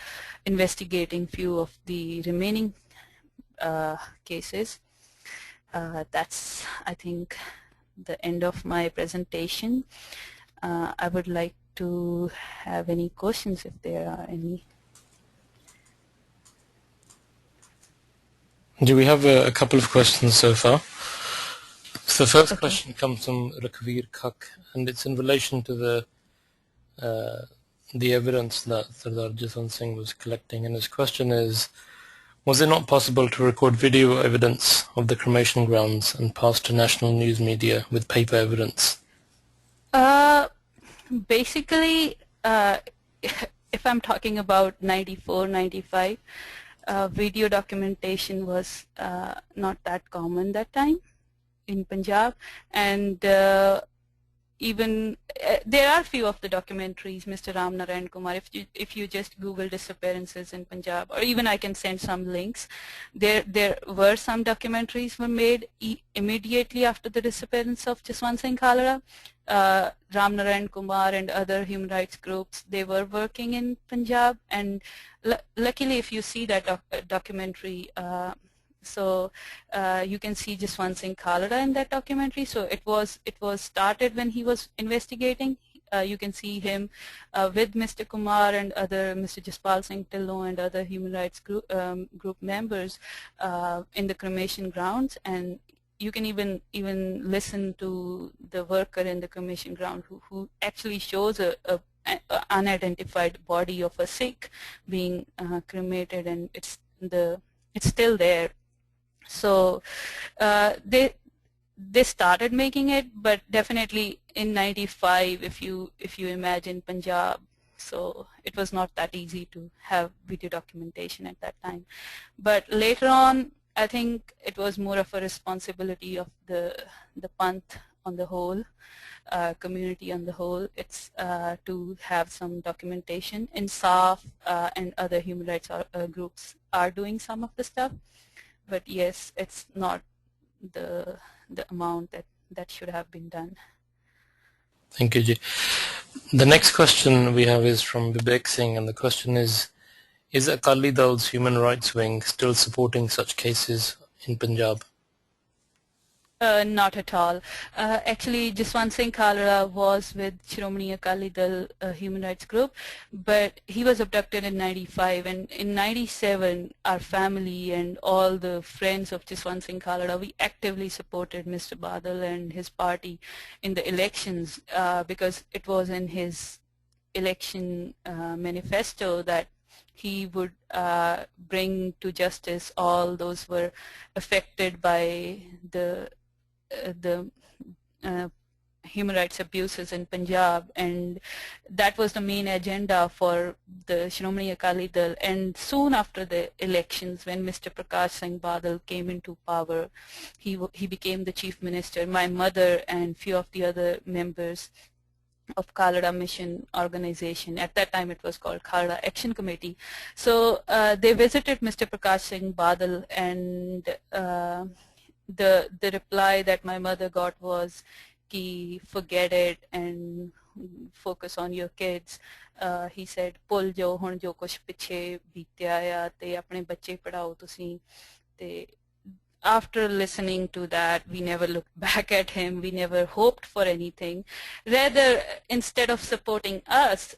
investigating few of the remaining cases. That's, I think, the end of my presentation. I would like to have any questions if there are any. Do we have a couple of questions so far? So the first question comes from Rakveer Kak, and it's in relation to the evidence that Sardar Jaswant Singh was collecting, and his question is, was it not possible to record video evidence of the cremation grounds and pass to national news media with paper evidence? Basically, if I'm talking about 94, 95, video documentation was not that common that time in Punjab, and even there are few of the documentaries, Mr. Navkiran Kumar. If you just Google disappearances in Punjab, or even I can send some links. There were some documentaries were made immediately after the disappearance of Jaswant Singh Khalra. Navkiran Kumar and other human rights groups, they were working in Punjab, and luckily, if you see that documentary. So you can see Jaswant Singh Khalra in that documentary. So it was started when he was investigating. You can see him with Mr. Kumar and other Mr. Jaspal Singh Tillo and other human rights group members in the cremation grounds, and you can even listen to the worker in the cremation ground who actually shows a unidentified body of a Sikh being cremated, and it's still there. So they started making it, but definitely in 95, if you imagine Punjab, so it was not that easy to have video documentation at that time. But later on, I think it was more of a responsibility of the Panth on the whole, community on the whole. It's to have some documentation. Insaf and other human rights groups are doing some of the stuff. But yes, it's not the amount that should have been done. Thank you, Ji. The next question we have is from Vivek Singh, and the question is Akali Dal's human rights wing still supporting such cases in Punjab? Not at all. Actually, Jaswant Singh Khalra was with Shiromani Akali Dal human rights group, but he was abducted in 95, and in 97, our family and all the friends of Jaswant Singh Khalra, we actively supported Mr. Badal and his party in the elections because it was in his election manifesto that he would bring to justice all those who were affected by the human rights abuses in Punjab, and that was the main agenda for the Shiromani Akali Dal. And soon after the elections, when Mr. Prakash Singh Badal came into power, he became the chief minister. My mother and few of the other members of Khalra Mission organization, at that time it was called Khalra Action Committee. So they visited Mr. Prakash Singh Badal, and the reply that my mother got was, "Ki forget it and focus on your kids." He said, "Phul jo hun jo kuch piche beetya ya te apne bacche padhao tusi." After listening to that, we never looked back at him. We never hoped for anything. Rather, instead of supporting us,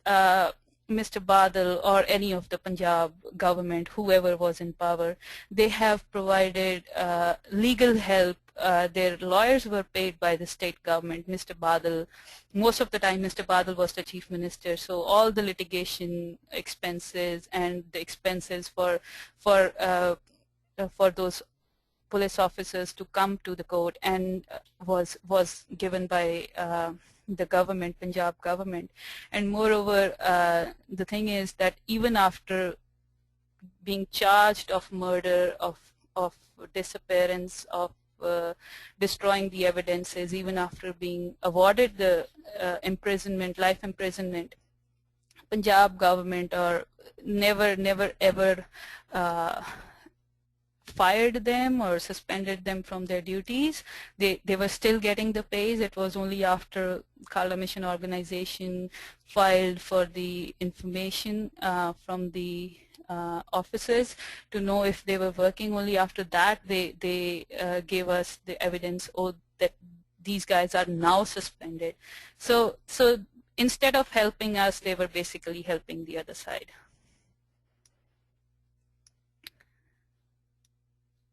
Mr. Badal or any of the Punjab government, whoever was in power, they have provided legal help. Their lawyers were paid by the state government. Mr. Badal, most of the time Mr. Badal was the chief minister, so all the litigation expenses and the expenses for those police officers to come to the court and was given by the government, Punjab government. And moreover, the thing is that even after being charged of murder, of disappearance, of destroying the evidences, even after being awarded the imprisonment, life imprisonment, Punjab government or never ever fired them or suspended them from their duties. They were still getting the pays. It was only after Khalra Mission organization filed for the information from the officers to know if they were working. Only after that they gave us the evidence, that these guys are now suspended. So instead of helping us, they were basically helping the other side.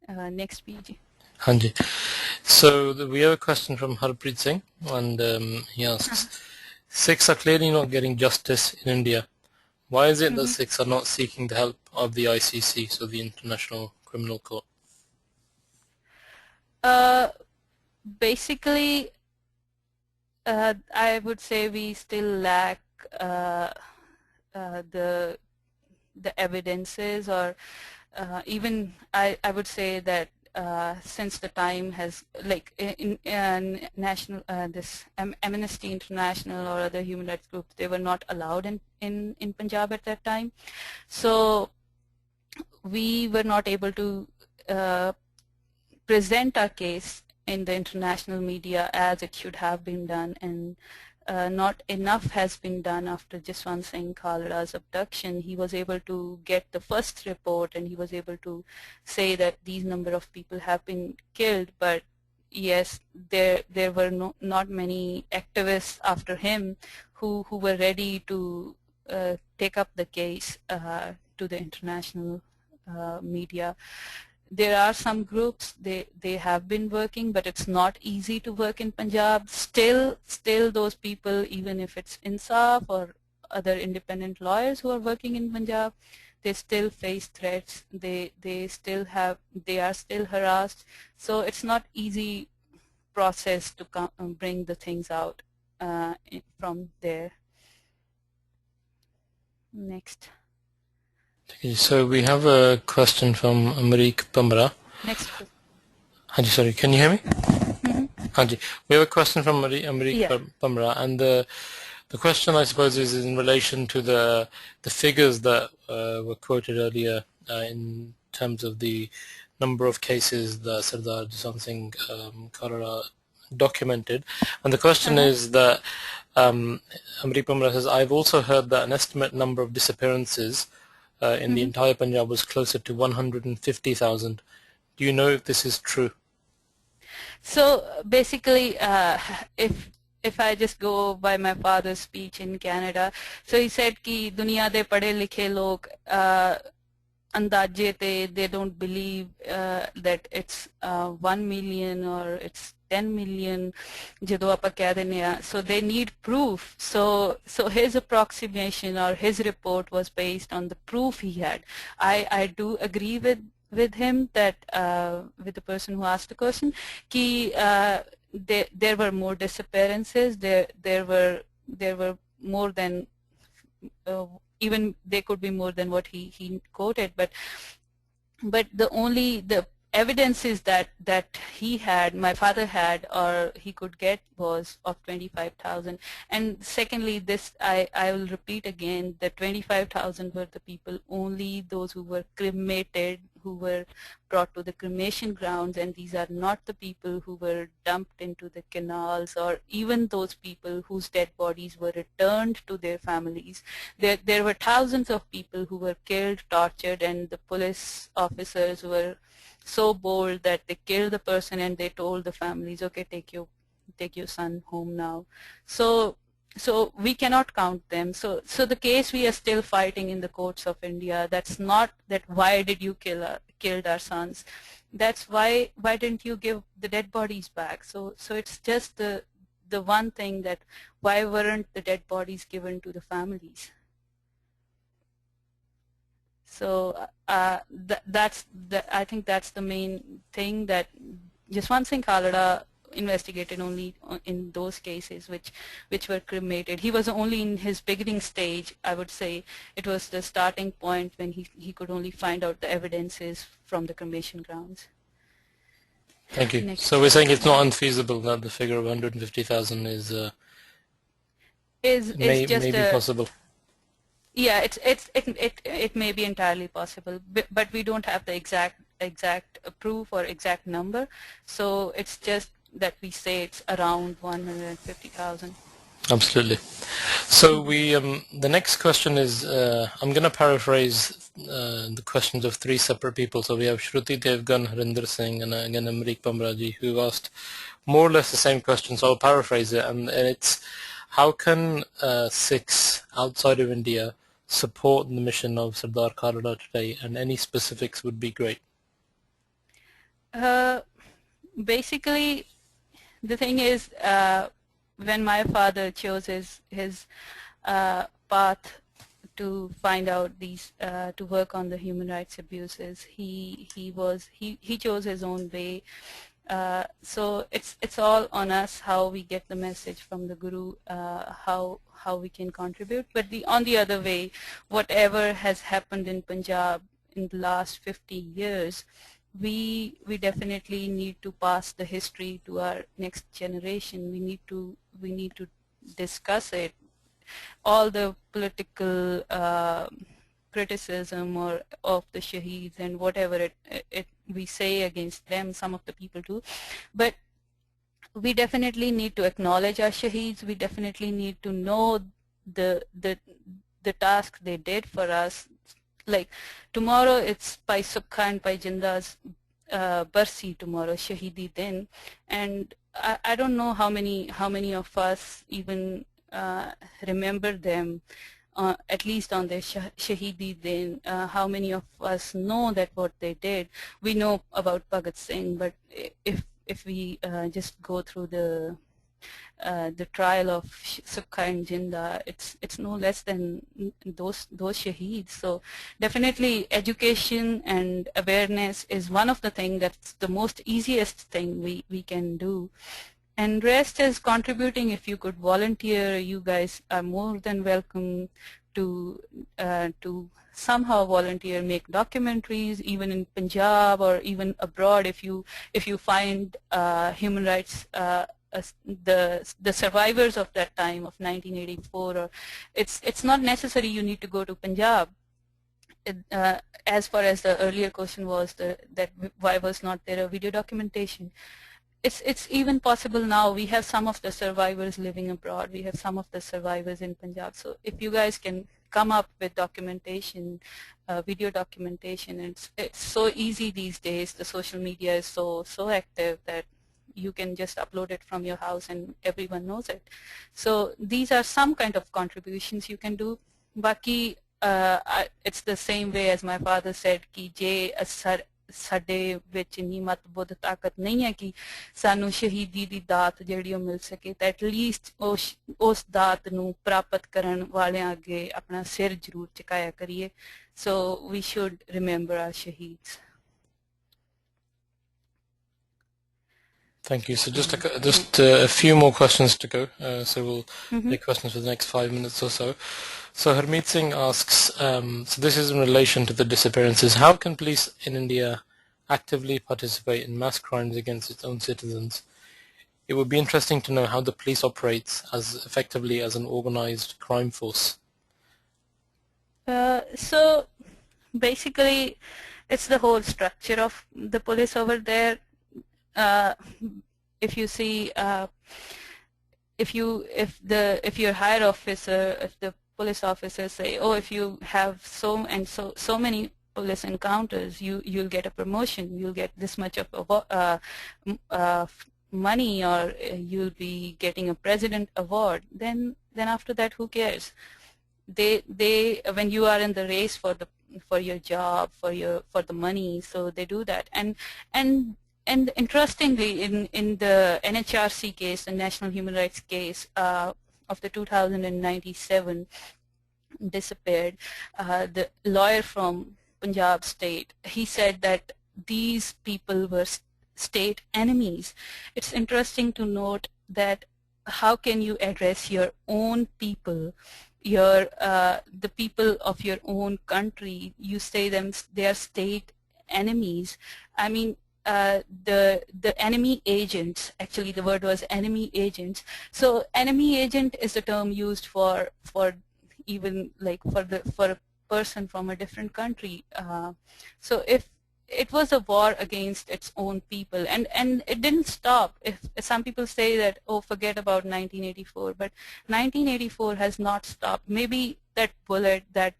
Next, PG. Hanji. So we have a question from Harpreet Singh, and he asks, Sikhs are clearly not getting justice in India. Why is it that Sikhs are not seeking the help of the ICC, so the International Criminal Court? Basically, I would say we still lack the evidences, or even I would say that since the time has, like in national this Amnesty International or other human rights groups, they were not allowed in Punjab at that time, so we were not able to present our case in the international media as it should have been done, and not enough has been done after Jaswant Singh Khalra's abduction. He was able to get the first report, and he was able to say that these number of people have been killed, but yes, there were not many activists after him who were ready to take up the case to the international media. There are some groups, they have been working, but it's not easy to work in Punjab. Still those people, even if it's Insaf or other independent lawyers who are working in Punjab, they still face threats. They are still harassed. So it's not easy process to bring the things out from there. Next. Okay, so we have a question from Amrik Pamra. Next. Hanji, sorry, can you hear me? Hanji, we have a question from Amrik Pamra, and the question, I suppose, is in relation to the figures that were quoted earlier in terms of the number of cases that Sardar Jaswant Singh Khalra documented. And the question is that Amrik Pamra says, I've also heard that an estimate number of disappearances in the entire Punjab was closer to 150,000. Do you know if this is true? So basically, if I just go by my father's speech in Canada, so he said कि दुनिया दे पढ़े लिखे लोग अंदाजे they don't believe that it's 1 million or it's 10 million ਜਦੋਂ ਆਪਾਂ ਕਹਿ ਦਿੰਦੇ ਆ, so they need proof. So his approximation or his report was based on the proof he had. I do agree with him that with the person who asked the question कि there were more disappearances, there were more than even they could be more than what he quoted, but the evidence is that he had, my father had, or he could get was of 25,000. And secondly, this I will repeat again, the 25,000 were the people, only those who were cremated, who were brought to the cremation grounds, and these are not the people who were dumped into the canals, or even those people whose dead bodies were returned to their families. There were thousands of people who were killed, tortured, and the police officers were so bold that they killed the person and they told the families, okay, take your son home now. So we cannot count them. So the case we are still fighting in the courts of India, that's not that why did you killed our sons, that's why didn't you give the dead bodies back. So it's just the one thing, that why weren't the dead bodies given to the families. So I think that's the main thing, that Jaswant Singh Khalra investigated only in those cases which were cremated. He was only in his beginning stage, I would say. It was the starting point when he could only find out the evidences from the cremation grounds. Thank you. So we're saying it's not unfeasible that the figure of 150,000 is maybe possible. Yeah, it may be entirely possible, but we don't have the exact proof or exact number. So it's just that we say it's around 150,000. Absolutely. So the next question is, I'm going to paraphrase the questions of three separate people. So we have Shruti Devgan, Harinder Singh, and again Amrik Pamraji, who asked more or less the same question. So I'll paraphrase it, and it's, how can Sikhs outside of India support the mission of Sardar Khalra today, and any specifics would be great. Basically, the thing is, when my father chose his path to find out these, to work on the human rights abuses, he chose his own way. So it's all on us how we get the message from the Guru, how we can contribute. But on the other way, whatever has happened in Punjab in the last 50 years, we definitely need to pass the history to our next generation. We need to discuss it. All the political criticism or of the shaheeds and whatever we say against them, some of the people do, but we definitely need to acknowledge our shaheeds. We definitely need to know the task they did for us. Like tomorrow it's Pai Sukha and Pai Jinda's Barsi tomorrow, Shahidi Din, and I don't know how many of us even remember them, at least on their Shahidi Din. How many of us know that what they did? We know about Bhagat Singh, but if we just go through the trial of Sukha and Jinda, it's no less than those shaheeds. So definitely education and awareness is one of the things that's the most easiest thing we can do. And rest is contributing. If you could volunteer, you guys are more than welcome to somehow volunteer, make documentaries, even in Punjab or even abroad. If you find human rights, the survivors of that time of 1984, or it's not necessary you need to go to Punjab. As far as the earlier question was, that why was not there a video documentation? It's even possible now. We have some of the survivors living abroad. We have some of the survivors in Punjab. So if you guys can come up with documentation, video documentation, it's so easy these days. The social media is so active that you can just upload it from your house and everyone knows it. So these are some kind of contributions you can do. Baki, it's the same way as my father said, ki je ਸਾਡੇ ਵਿੱਚ ਇੰਨੀ ਮਤ ਬੁੱਧ ਤਾਕਤ ਨਹੀਂ ਹੈ ਕਿ ਸਾਨੂੰ ਸ਼ਹੀਦੀ ਦੀ ਦਾਤ ਜਿਹੜੀ ਉਹ ਮਿਲ ਸਕੇ, ਤਾਂ ਐਟਲੀਸਟ ਉਸ ਦਾਤ ਨੂੰ ਪ੍ਰਾਪਤ ਕਰਨ ਵਾਲਿਆਂ ਅੱਗੇ ਆਪਣਾ ਸਿਰ ਜ਼ਰੂਰ ਝੁਕਾਇਆ ਕਰੀਏ. So we should remember our ਸ਼ਹੀਦਸ. Thank you. So just a few more questions to go. So we'll take questions for the next 5 minutes or so. So Harmeet Singh asks, so this is in relation to the disappearances. How can police in India actively participate in mass crimes against its own citizens? It would be interesting to know how the police operates as effectively as an organized crime force. So basically, it's the whole structure of the police over there. If you see, if your higher officer, if the police officers say, oh, if you have so many police encounters, you'll get a promotion, you'll get this much of money, or you'll be getting a president award, then after that, who cares? They when you are in the race for your job, for the money, so they do that. And interestingly, in the NHRC case, the National Human Rights case of the 2097 disappeared, the lawyer from Panjab state, he said that these people were state enemies. It's interesting to note that how can you address your own people, the people of your own country, you say they are state enemies. I mean, the enemy agents, actually the word was enemy agents. So enemy agent is a term used for even like for a person from a different country. So if it was a war against its own people, and it didn't stop. If some people say that, oh, forget about 1984, but 1984 has not stopped. Maybe that bullet, that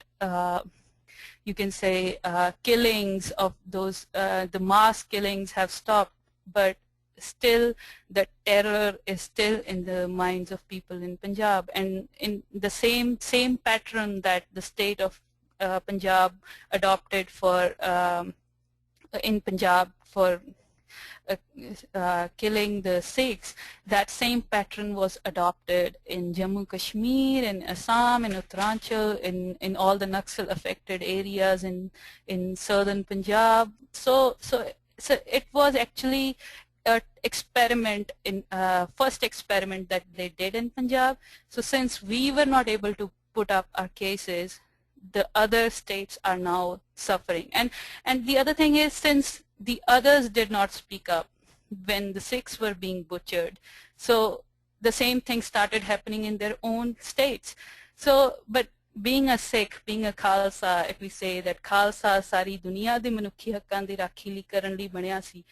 you can say killings of those, the mass killings have stopped, but still the terror is still in the minds of people in Punjab, and in the same pattern that the state of Punjab adopted for in Punjab for killing the Sikhs, that same pattern was adopted in Jammu Kashmir, in Assam, in Uttaranchal, in all the Naxal affected areas in southern Punjab. So it was actually an experiment in first experiment that they did in Punjab. So since we were not able to put up our cases, the other states are now suffering. And the other thing is, since the others did not speak up when the Sikhs were being butchered, so the same thing started happening in their own states. So, but being a Sikh, being a Khalsa, if we say that Khalsa sari duniya de manukhi haqqan di rakhi li karan li banaya si,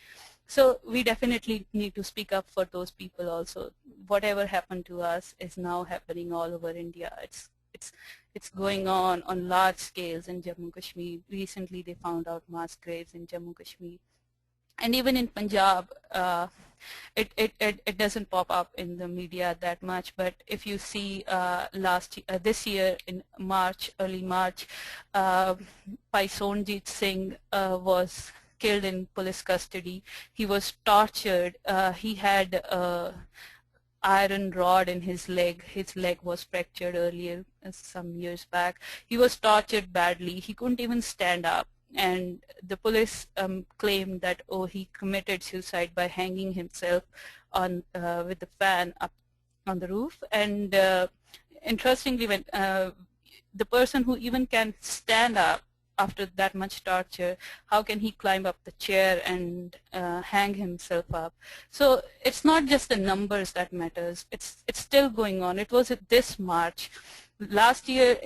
so we definitely need to speak up for those people also. Whatever happened to us is now happening all over India. It's going on large scales in Jammu Kashmir. Recently they found out mass graves in Jammu Kashmir. And even in Punjab, it doesn't pop up in the media that much, but if you see this year in March, early March, Pai Sonjit Singh was killed in police custody. He was tortured. He had iron rod in his leg. His leg was fractured earlier, some years back. He was tortured badly. He couldn't even stand up. And the police claimed that, oh, he committed suicide by hanging himself on with the fan up on the roof. And interestingly, when the person who even can stand up after that much torture, how can he climb up the chair and hang himself up? So it's not just the numbers that matters. It's still going on. It was this March. Last year,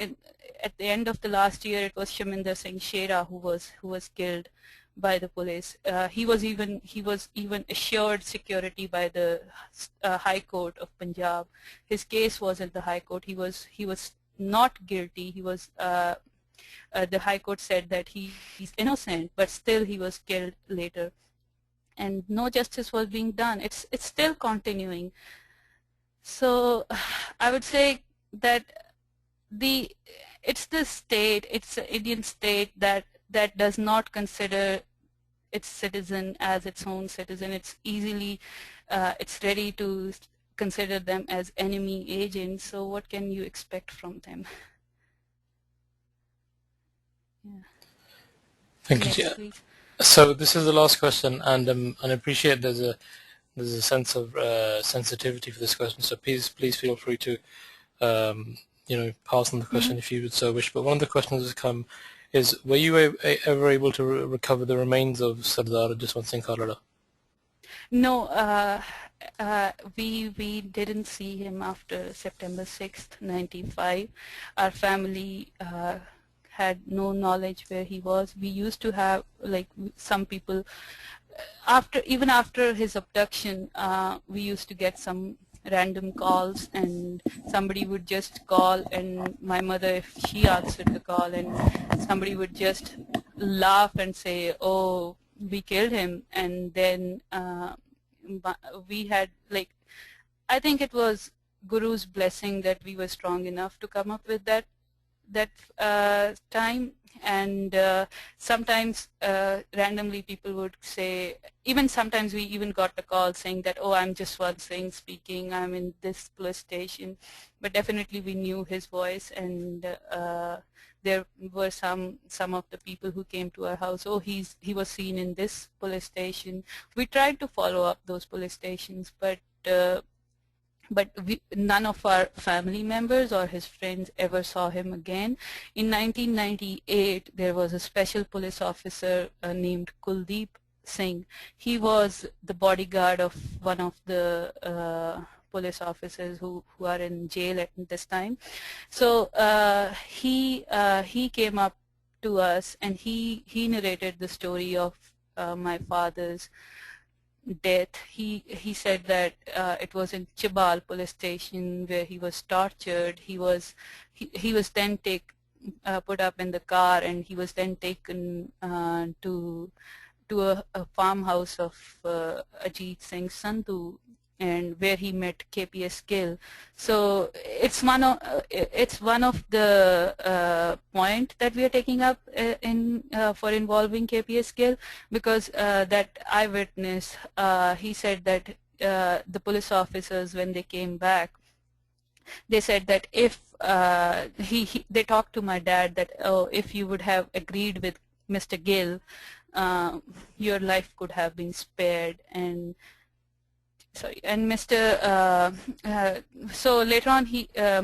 at the end of the last year, it was Shaminder Singh Shera who was killed by the police. He was even assured security by the High Court of Punjab. His case was at the High Court. He was not guilty. He was the High Court said that he's innocent, but still he was killed later, and no justice was being done. It's still continuing. So I would say that it's the state, it's the Indian state that does not consider its citizen as its own citizen. It's it's ready to consider them as enemy agents. So what can you expect from them? Yeah. Thank you. Next, so this is the last question, and I appreciate there's a sense of sensitivity for this question. So please feel free to pass on the question if you would so wish. But one of the questions has come is, were you ever able to recover the remains of Sardar Jaswant Singh Khalra? No, we didn't see him after September 6th, 95. Our family had no knowledge where he was. We used to have, like, some people, even after his abduction, we used to get some random calls, and somebody would just call, and my mother, if she answered the call, and somebody would just laugh and say, oh, we killed him. And then we had, like, I think it was Guru's blessing that we were strong enough to come up with that time. And sometimes randomly people would say, even sometimes we even got a call saying that, oh, I'm Jaswant Singh speaking, I'm in this police station. But definitely we knew his voice, and there were some of the people who came to our house, oh, he was seen in this police station. We tried to follow up those police stations, but none of our family members or his friends ever saw him again. In 1998, there was a special police officer named Kuldeep Singh. He was the bodyguard of one of the police officers who are in jail at this time. So he came up to us, and he narrated the story of my father's death. He said that it was in Chibal police station where he was tortured. He was then put up in the car, and he was then taken to to a farmhouse of Ajit Singh Sandhu, and where he met KPS Gill. So it's one of the point that we are taking up for involving KPS Gill, because that eyewitness, he said that the police officers, when they came back, they said that if they talked to my dad that, oh, if you would have agreed with Mr. Gill, your life could have been spared. And sorry, and so later on,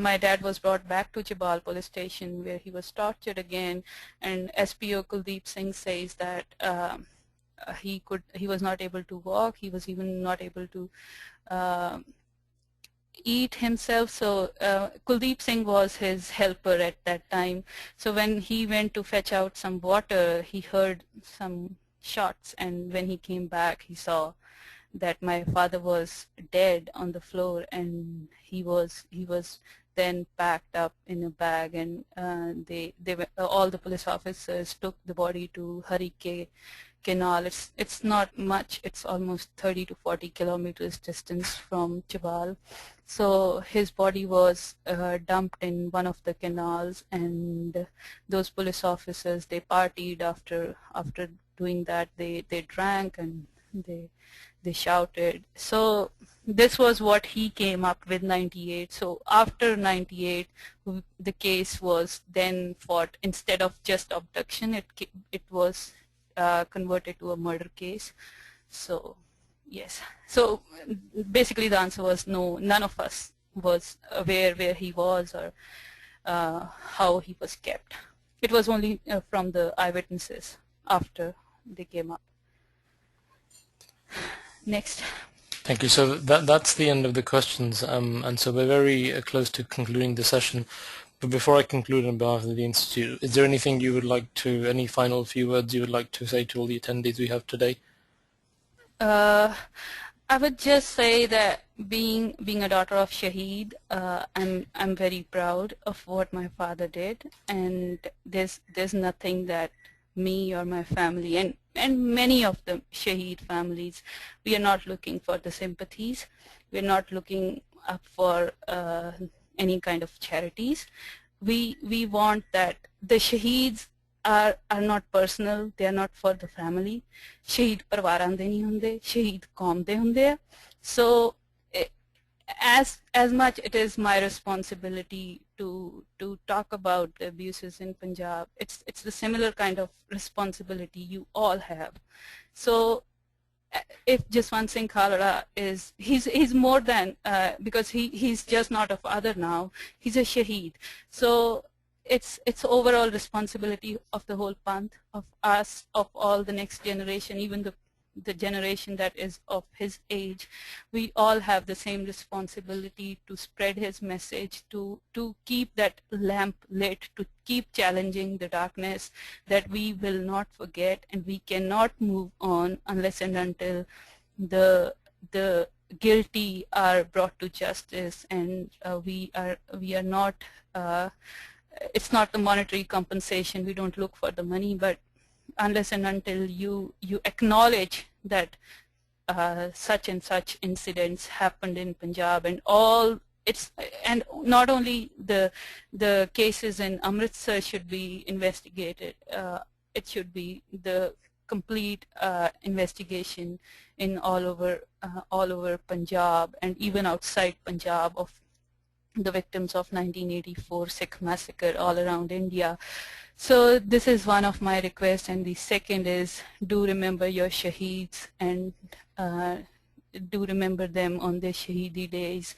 my dad was brought back to Jabal police station, where he was tortured again, and SPO Kuldeep Singh says that he was not able to walk, he was even not able to eat himself. So Kuldeep Singh was his helper at that time. So when he went to fetch out some water, he heard some shots, and when he came back, he saw that my father was dead on the floor, and he was then packed up in a bag, and all the police officers took the body to Harike Canal. It's not much, it's almost 30 to 40 kilometers distance from Jabal. So his body was dumped in one of the canals, and those police officers, they partied after doing that. They drank and they shouted. So this was what he came up with, 98. So after 98, the case was then fought. Instead of just abduction, it was converted to a murder case. So yes. So basically the answer was no, none of us was aware where he was or how he was kept. It was only from the eyewitnesses after they came up. Next. Thank you. So that's the end of the questions, and so we're very close to concluding the session. But before I conclude on behalf of the Institute, is there anything you would like to, any final few words you would like to say to all the attendees we have today? I would just say that being a daughter of Shaheed, I'm very proud of what my father did, and there's nothing that me or my family and many of the Shaheed families, we are not looking for the sympathies. We're not looking up for any kind of charities. We want that the Shaheeds are not personal, they are not for the family. Shaheed parwaran de nahi hunde, Shaheed qaum de hunde. So as much it is my responsibility to talk about the abuses in Punjab, it's the similar kind of responsibility you all have. So if Jaswant Singh Khalra he's more than, because he's just not a father now, he's a Shaheed. So it's overall responsibility of the whole Panth, of us, of all the next generation, even the generation that is of his age. We all have the same responsibility to spread his message, to keep that lamp lit, to keep challenging the darkness, that we will not forget, and we cannot move on unless and until the guilty are brought to justice, and we are not, it's not the monetary compensation, we don't look for the money, but unless and until you acknowledge that such and such incidents happened in Punjab, and and not only the cases in Amritsar should be investigated, it should be the complete investigation in all over Punjab and even outside Punjab of the victims of 1984 Sikh massacre all around India. So this is one of my requests, and the second is, do remember your Shaheeds, and do remember them on their Shaheedi days.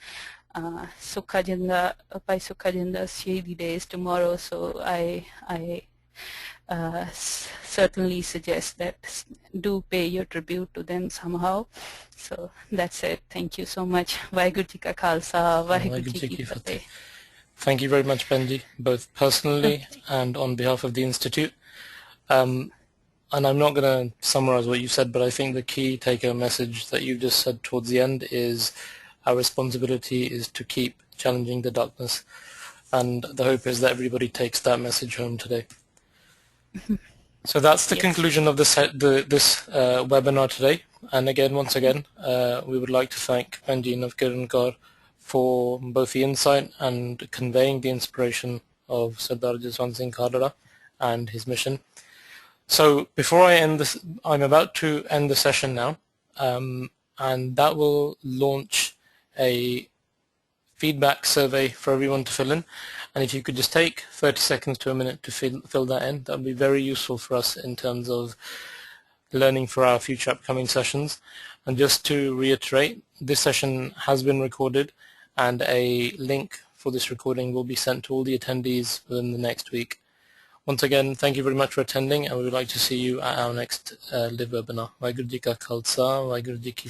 Sukha Jinda, Bhai Sukha Jinda's Shaheedi day is tomorrow, so I certainly suggest that do pay your tribute to them somehow. So that's it. Thank you so much. Vaheguru Ji Ka Khalsa, Vaheguru Ji Ki Fateh. Thank you very much, Benji, both personally and on behalf of the Institute. And I'm not going to summarize what you said, but I think the key take-home message that you just said towards the end is our responsibility is to keep challenging the darkness. And the hope is that everybody takes that message home today. So that's the Yes. conclusion of this webinar today. And again, once again, we would like to thank Panji Navkiran Kaur for both the insight and conveying the inspiration of Sardar Jaswant Singh Khalra and his mission. So before I end this, I'm about to end the session now, and that will launch a feedback survey for everyone to fill in. And if you could just take 30 seconds to a minute to fill that in, that would be very useful for us in terms of learning for our future upcoming sessions. And just to reiterate, this session has been recorded, and a link for this recording will be sent to all the attendees within the next week. Once again, thank you very much for attending, and we would like to see you at our next live webinar. Waheguru Ji Ka Khalsa, Waheguru Ji Ki